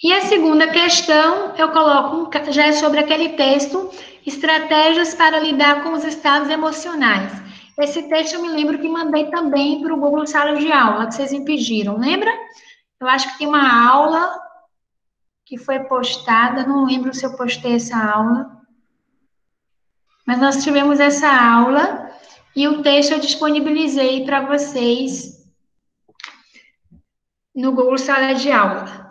E a segunda questão, eu coloco, já é sobre aquele texto, estratégias para lidar com os estados emocionais. Esse texto eu me lembro que mandei também para o Google Sala de Aula, que vocês me pediram, lembra? Eu acho que tem uma aula que foi postada, não lembro se eu postei essa aula, mas nós tivemos essa aula e o texto eu disponibilizei para vocês no Google Sala de Aula.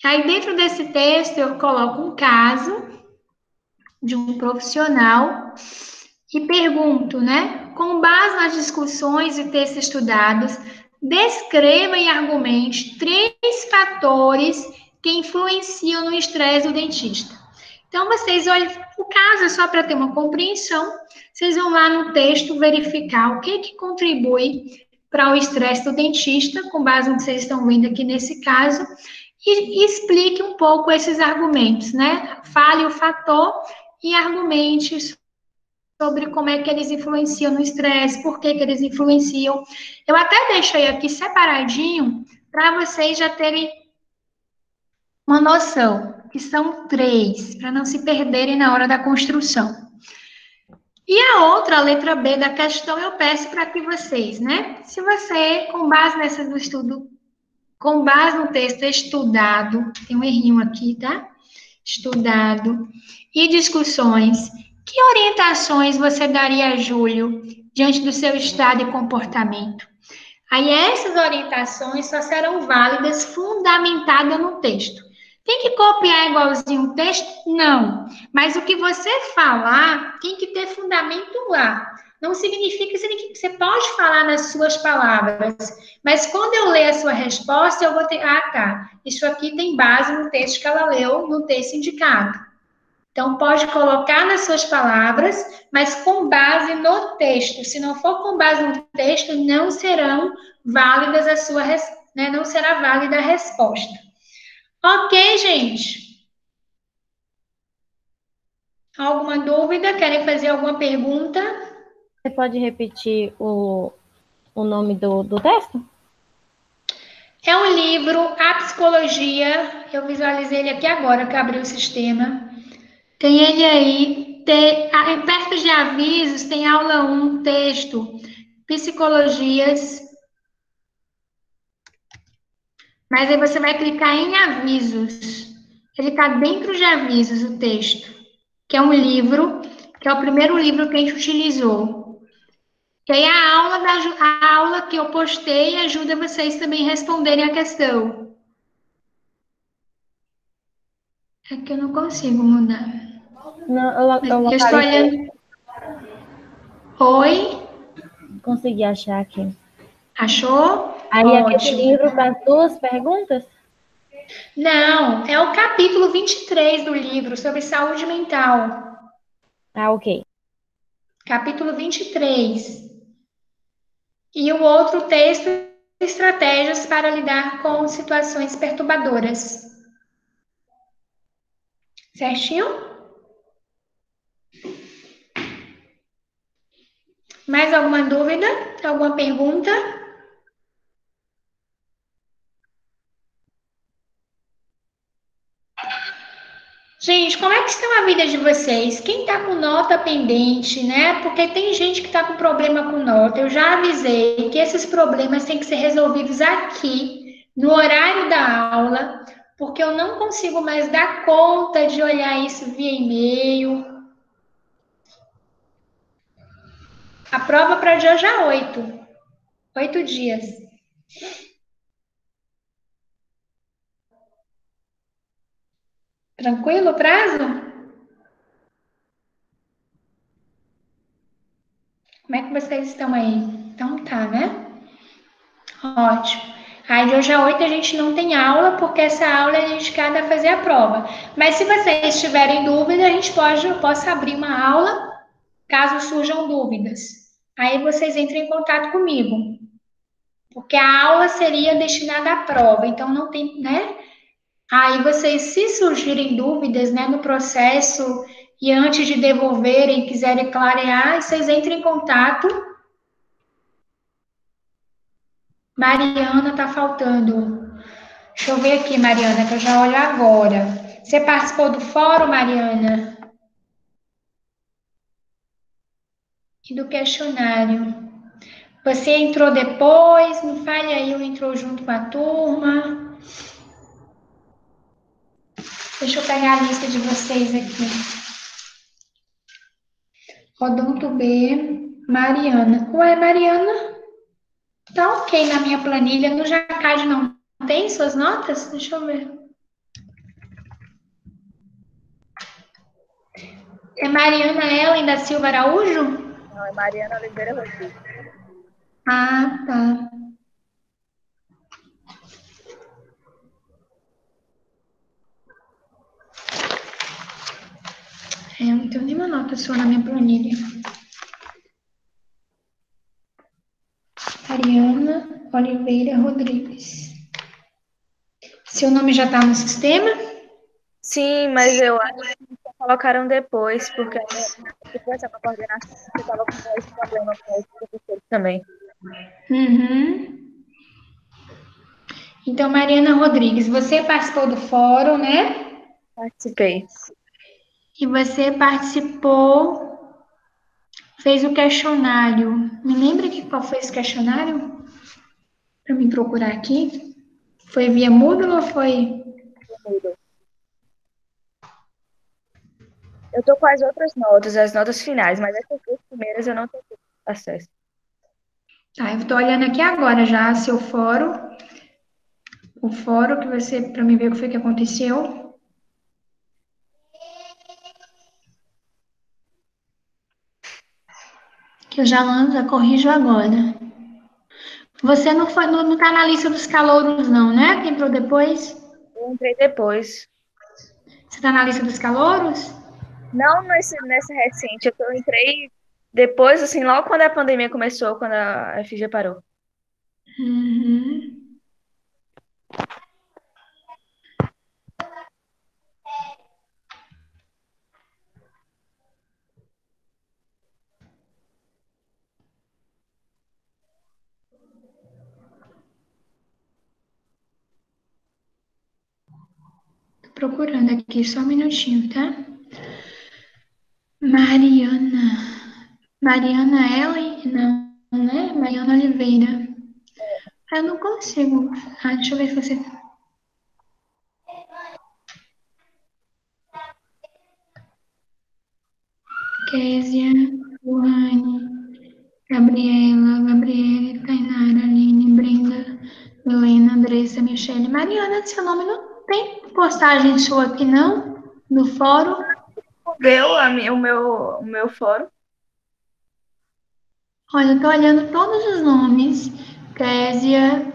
Aí, dentro desse texto, eu coloco um caso de um profissional e pergunto, né? Com base nas discussões e textos estudados, descreva e argumente 3 fatores que influenciam no estresse do dentista. Então, vocês olham, o caso é só para ter uma compreensão, vocês vão lá no texto verificar o que contribui para o estresse do dentista, com base no que vocês estão vendo aqui nesse caso, e explique um pouco esses argumentos, né? Fale o fator e argumente sobre como é que eles influenciam no estresse, por que eles influenciam. Eu até deixei aqui separadinho para vocês já terem uma noção, que são 3, para não se perderem na hora da construção. E a outra, a letra B da questão, eu peço para que vocês, né? Se você, com base nessa do estudo, com base no texto estudado, tem um errinho aqui, tá? Estudado, e discussões, que orientações você daria a Júlio diante do seu estado e comportamento? Aí essas orientações só serão válidas fundamentadas no texto. Tem que copiar igualzinho o texto? Não. Mas o que você falar tem que ter fundamento lá. Não significa que você pode falar nas suas palavras. Mas quando eu ler a sua resposta, eu vou ter. Ah, tá. Isso aqui tem base no texto que ela leu, no texto indicado. Então, pode colocar nas suas palavras, mas com base no texto. Se não for com base no texto, não serão válidas a sua, né? Não será válida a resposta. Ok, gente? Alguma dúvida? Querem fazer alguma pergunta? Você pode repetir o nome do texto? É um livro, A Psicologia. Eu visualizei ele aqui agora, que abri o sistema. Tem ele aí. Perto de avisos, tem aula 1, texto. Psicologias. Mas aí você vai clicar em avisos. Ele está dentro de avisos, o texto. Que é um livro, que é o primeiro livro que a gente utilizou. E aí a aula que eu postei ajuda vocês também a responderem a questão. É que eu não consigo mudar. Não, eu Eu estou olhando. Oi? consegui achar aqui. Achou? Aí aquele Ótimo. livro com as duas perguntas? Não, é o capítulo 23 do livro sobre saúde mental. Ah, ok. Capítulo 23. E o outro texto, estratégias para lidar com situações perturbadoras. Certinho? Mais alguma dúvida? Alguma pergunta? Gente, como é que está a vida de vocês? Quem está com nota pendente, né? Porque tem gente que está com problema com nota. Eu já avisei que esses problemas têm que ser resolvidos aqui, no horário da aula, porque eu não consigo mais dar conta de olhar isso via e-mail. A prova para dia já 8 dias. Tranquilo o prazo? Como é que vocês estão aí? Então tá, né? Ótimo. Aí de hoje a 8 a gente não tem aula, porque essa aula é dedicada a fazer a prova. Mas se vocês tiverem dúvida, eu posso abrir uma aula, caso surjam dúvidas. Aí vocês entrem em contato comigo. Porque a aula seria destinada à prova, então não tem, né? Aí vocês, se surgirem dúvidas, né, no processo e antes de devolverem, quiserem clarear, vocês entrem em contato. Mariana, tá faltando. Deixa eu ver aqui, Mariana, que eu já olho agora. Você participou do fórum, Mariana? E do questionário? Você entrou depois? Me fale aí, ou entrou junto com a turma? Deixa eu pegar a lista de vocês aqui. Rodonto B, Mariana. Ué, Mariana, tá ok na minha planilha. No Jacad não tem suas notas? Deixa eu ver. É Mariana Ellen da Silva Araújo? Não, é Mariana Oliveira Rodrigues. Ah, tá. Eu não tenho nenhuma nota sua na minha planilha. Mariana Oliveira Rodrigues. Seu nome já está no sistema? Sim, mas eu acho que colocaram depois, porque depois com a coordenação, eu estava com esse problema com os professores também. Uhum. Então, Mariana Rodrigues, você participou do fórum, né? Participei. E você participou, fez o questionário. Me lembra qual foi esse questionário? Para me procurar aqui. Foi via Moodle ou foi? Eu tô com as outras notas, as notas finais, mas essas duas primeiras eu não tenho acesso. Tá, eu estou olhando aqui agora já seu fórum. o fórum que você, para mim ver o que foi que aconteceu. Que eu já corrijo agora. Você não foi, não tá na lista dos calouros, não, né? Que entrou depois? Eu entrei depois. Você tá na lista dos calouros? Não nesse recente, eu entrei depois, assim, logo quando a pandemia começou, quando a FG parou. Uhum. Tô procurando aqui, só um minutinho, tá? Mariana Ellen? Não, né? Mariana Oliveira. Eu não consigo. Deixa eu ver se você. Késia, Luane, Gabriele, Tainara, Aline, Brenda, Helena, Andressa, Michele. Mariana, seu nome não tem postagem sua aqui, não? No fórum? Deu o meu fórum. Olha, eu tô olhando todos os nomes. Késia,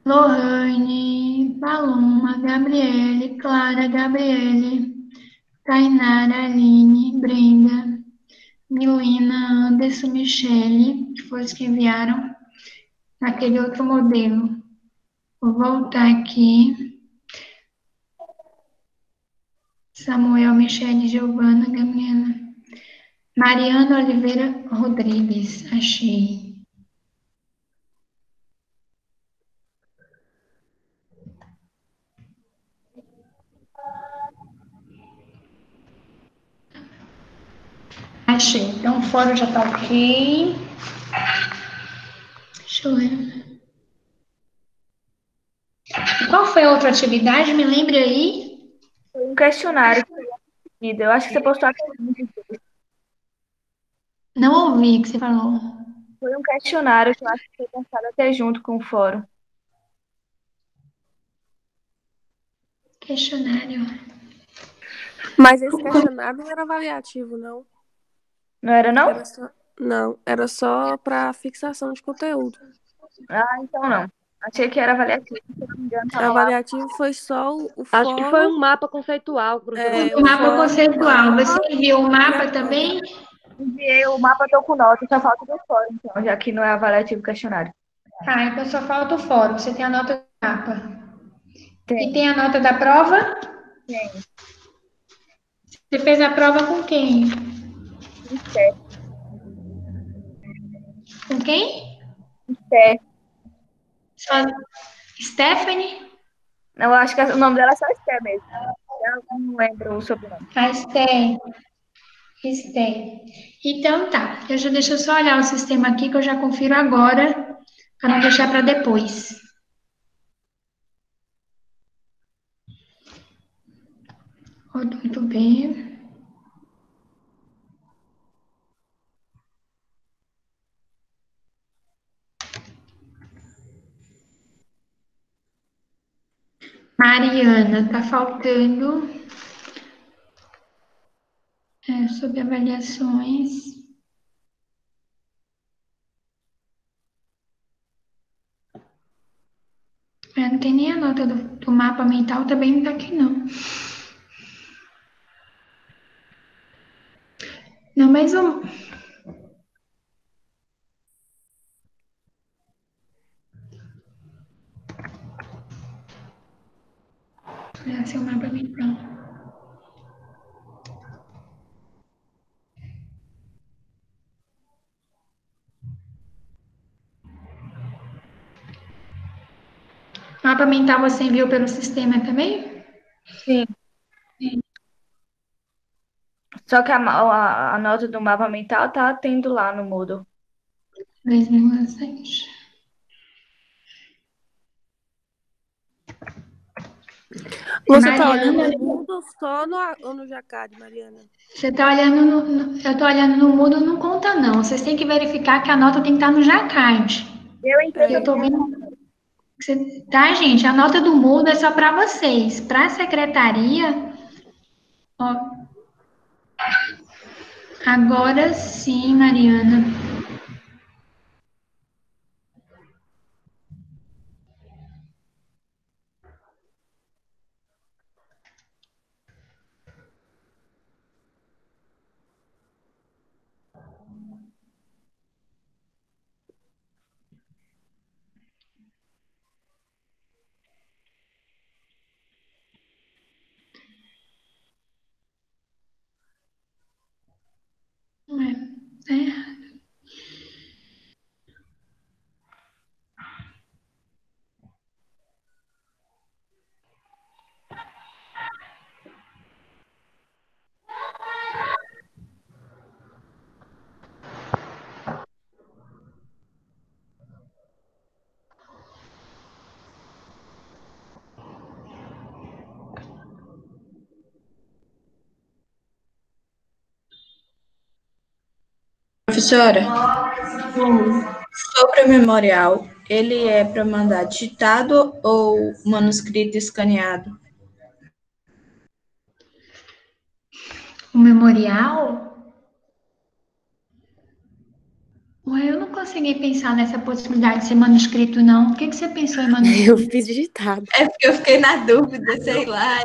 Lohane, Paloma, Gabriele, Clara, Gabriele, Tainara, Aline, Brenda, Milena, Anderson, Michele, que foram os que enviaram naquele outro modelo. Vou voltar aqui. Samuel, Michele, Giovana, Gabriela. Mariana Oliveira Rodrigues, achei. Achei. Então o fórum já tá ok. Deixa eu ver. Qual foi a outra atividade? Me lembre aí. Foi um questionário que foi pedido. Eu acho que você postou aqui. Não ouvi o que você falou. Foi um questionário que eu acho que foi postado até junto com o fórum. Questionário. Mas esse questionário não era avaliativo, não. Não era, não? Não, era só para fixação de conteúdo. Ah, então não. Achei que era avaliativo. Se eu não me engano, tava lá. Avaliativo foi só o fórum. Acho que foi um mapa conceitual, professor. O mapa conceitual. Você enviou o mapa também? Enviei o mapa, tô com nota, só falta do fórum, então, já que não é avaliativo questionário. Ah, então só falta o fórum. Você tem a nota do mapa. Tem. E tem a nota da prova? Tem. Você fez a prova com quem? Com quem? Só Stephanie? Eu acho que o nome dela é só Esté mesmo. Eu não lembro o sobrenome. A Esté. Então tá. Deixa eu só olhar o sistema aqui que eu já confiro agora, para não deixar para depois. Muito bem. Mariana, tá faltando sobre avaliações. Não tem nem a nota do mapa mental, também não tá aqui, não. Não, mas o... Esse é o mapa mental. Mapa mental você enviou pelo sistema também? Sim. Só que a nota do mapa mental tá tendo lá no Moodle. 2,7. Você tá olhando no Moodle só ou no Jacad, Mariana? Você tá olhando eu tô olhando no Moodle, não conta não. Vocês têm que verificar que a nota tem que estar no Jacad. Eu entrei. Eu tô vendo. Tá, gente? A nota do Moodle é só para vocês. Para a secretaria, ó, agora sim, Mariana. É. Professora, sobre o memorial, ele é para mandar digitado ou manuscrito escaneado? O memorial? Ué, eu não consegui pensar nessa possibilidade de ser manuscrito, não. O que você pensou em Eu manuscrito? fiz digitado. É porque eu fiquei na dúvida, sei lá,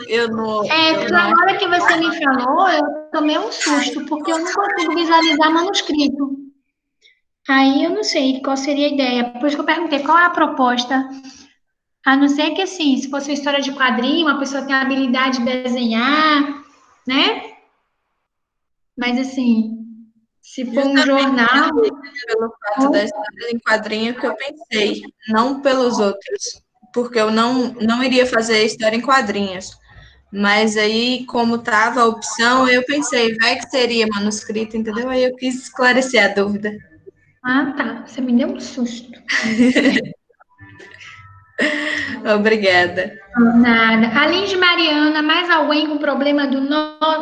eu não. Na hora que você me falou, eu tomei um susto, porque eu não consigo visualizar manuscrito. Aí eu não sei qual seria a ideia. Por isso que eu perguntei qual é a proposta. A não ser que, assim, se fosse uma história de quadrinho, a pessoa tem a habilidade de desenhar, né? Mas, assim, se for um jornal. Pelo fato da história em quadrinho que eu pensei, não pelos outros, porque eu não iria fazer a história em quadrinhos. Mas aí, como estava a opção, eu pensei, vai que seria manuscrito, entendeu? Aí eu quis esclarecer a dúvida. Ah, tá. Você me deu um susto. Obrigada. Nada. Além de Mariana, mais alguém com problema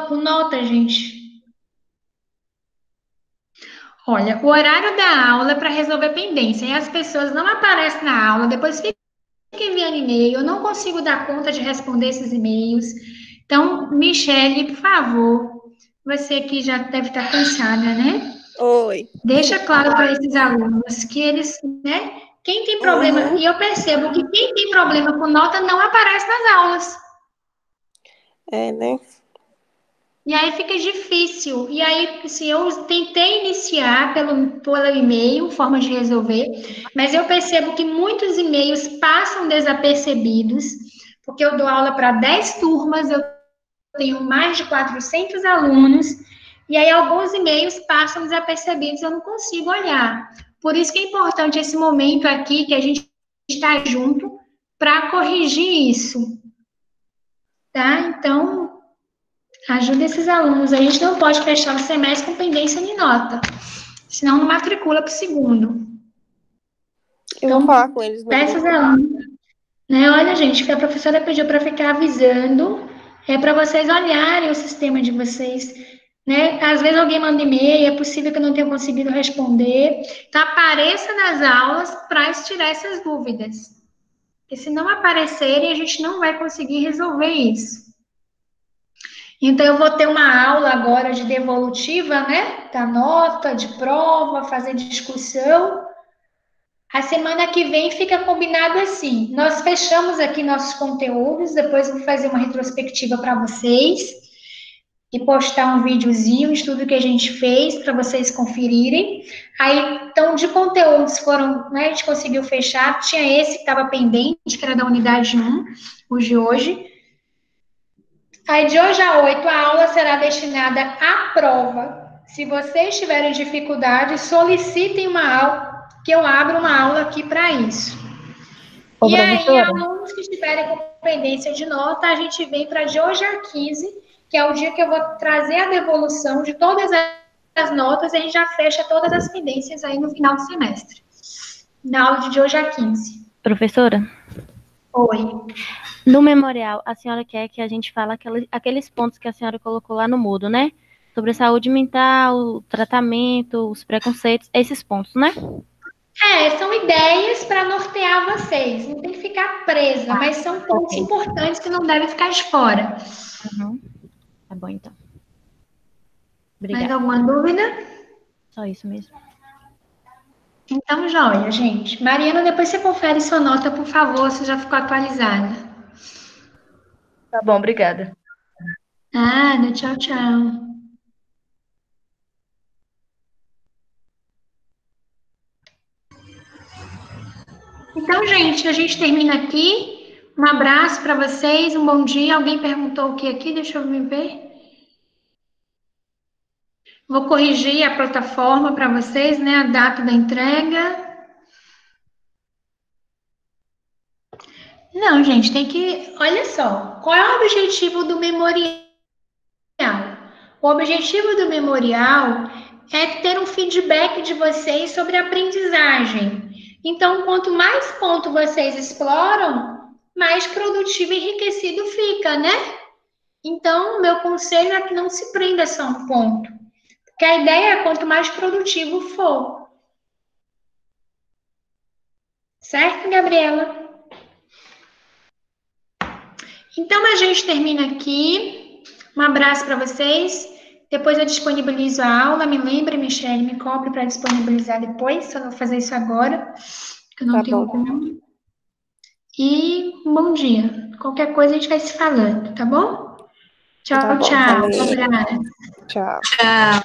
com nota, gente? Olha, o horário da aula é para resolver pendência e as pessoas não aparecem na aula, depois fica enviando e-mail, eu não consigo dar conta de responder esses e-mails. Então, Michele, por favor, você que já deve estar cansada, né? Oi. Deixa claro para esses alunos que eles, né? Quem tem problema, e eu percebo que quem tem problema com nota não aparece nas aulas. É, né? E aí fica difícil. E aí, assim, eu tentei iniciar pelo e-mail, forma de resolver, mas eu percebo que muitos e-mails passam desapercebidos, porque eu dou aula para 10 turmas, eu tenho mais de 400 alunos, e aí alguns e-mails passam desapercebidos, eu não consigo olhar. Por isso que é importante esse momento aqui, que a gente está junto, para corrigir isso. Tá? Então, ajuda esses alunos. A gente não pode fechar o semestre com pendência de nota, senão não matricula para o segundo. Eu vou falar com eles no Peça grupo. aos alunos, né? Olha, gente, que a professora pediu para ficar avisando, é para vocês olharem o sistema de vocês, né? Às vezes alguém manda e-mail, é possível que eu não tenha conseguido responder. Então, apareça nas aulas para tirar essas dúvidas. Porque se não aparecerem, a gente não vai conseguir resolver isso. Então, eu vou ter uma aula agora de devolutiva, né? Da nota, de prova, fazer discussão. A semana que vem fica combinado assim. Nós fechamos aqui nossos conteúdos, depois eu vou fazer uma retrospectiva para vocês e postar um videozinho, um estudo que a gente fez para vocês conferirem. Aí, então, de conteúdos foram, né, a gente conseguiu fechar. Tinha esse que estava pendente, que era da unidade 1, o de hoje. Aí, de hoje a 8, a aula será destinada à prova. Se vocês tiverem dificuldade, solicitem uma aula, que eu abro uma aula aqui para isso. Ô, E aí, professora, alunos que estiverem com pendência de nota, a gente vem para de hoje a 15, que é o dia que eu vou trazer a devolução de todas as notas, e a gente já fecha todas as pendências aí no final do semestre. Na aula de hoje a 15. professora, Oi. no memorial, a senhora quer que a gente fale aqueles pontos que a senhora colocou lá no Moodle, né? Sobre a saúde mental, o tratamento, os preconceitos, esses pontos, né? São ideias para nortear vocês. Não tem que ficar presa, mas são pontos importantes que não devem ficar de fora. Tá bom, então. Mais Obrigada. alguma dúvida? Só isso mesmo. Então, joia, gente. Mariana, depois você confere sua nota, por favor, se já ficou atualizada. Tá bom, obrigada. Nada, tchau, tchau. Então, gente, a gente termina aqui. Um abraço para vocês, um bom dia. Alguém perguntou o que aqui? Deixa eu me ver. Vou corrigir a plataforma para vocês, né? A data da entrega. Não, gente, tem que. Olha só. Qual é o objetivo do memorial? O objetivo do memorial é ter um feedback de vocês sobre a aprendizagem. Então, quanto mais ponto vocês exploram, mais produtivo e enriquecido fica, né? Então, meu conselho é que não se prenda só a um ponto. Porque a ideia é quanto mais produtivo for. Certo, Gabriela? Então, a gente termina aqui. Um abraço para vocês. Depois eu disponibilizo a aula. Me lembre, Michelle, me cobre para disponibilizar depois. Só vou fazer isso agora, que eu não tenho como. E bom dia. Qualquer coisa a gente vai se falando, tá bom? Tchau, Tá bom, tchau. valeu. Um abraço. Tchau. Tchau.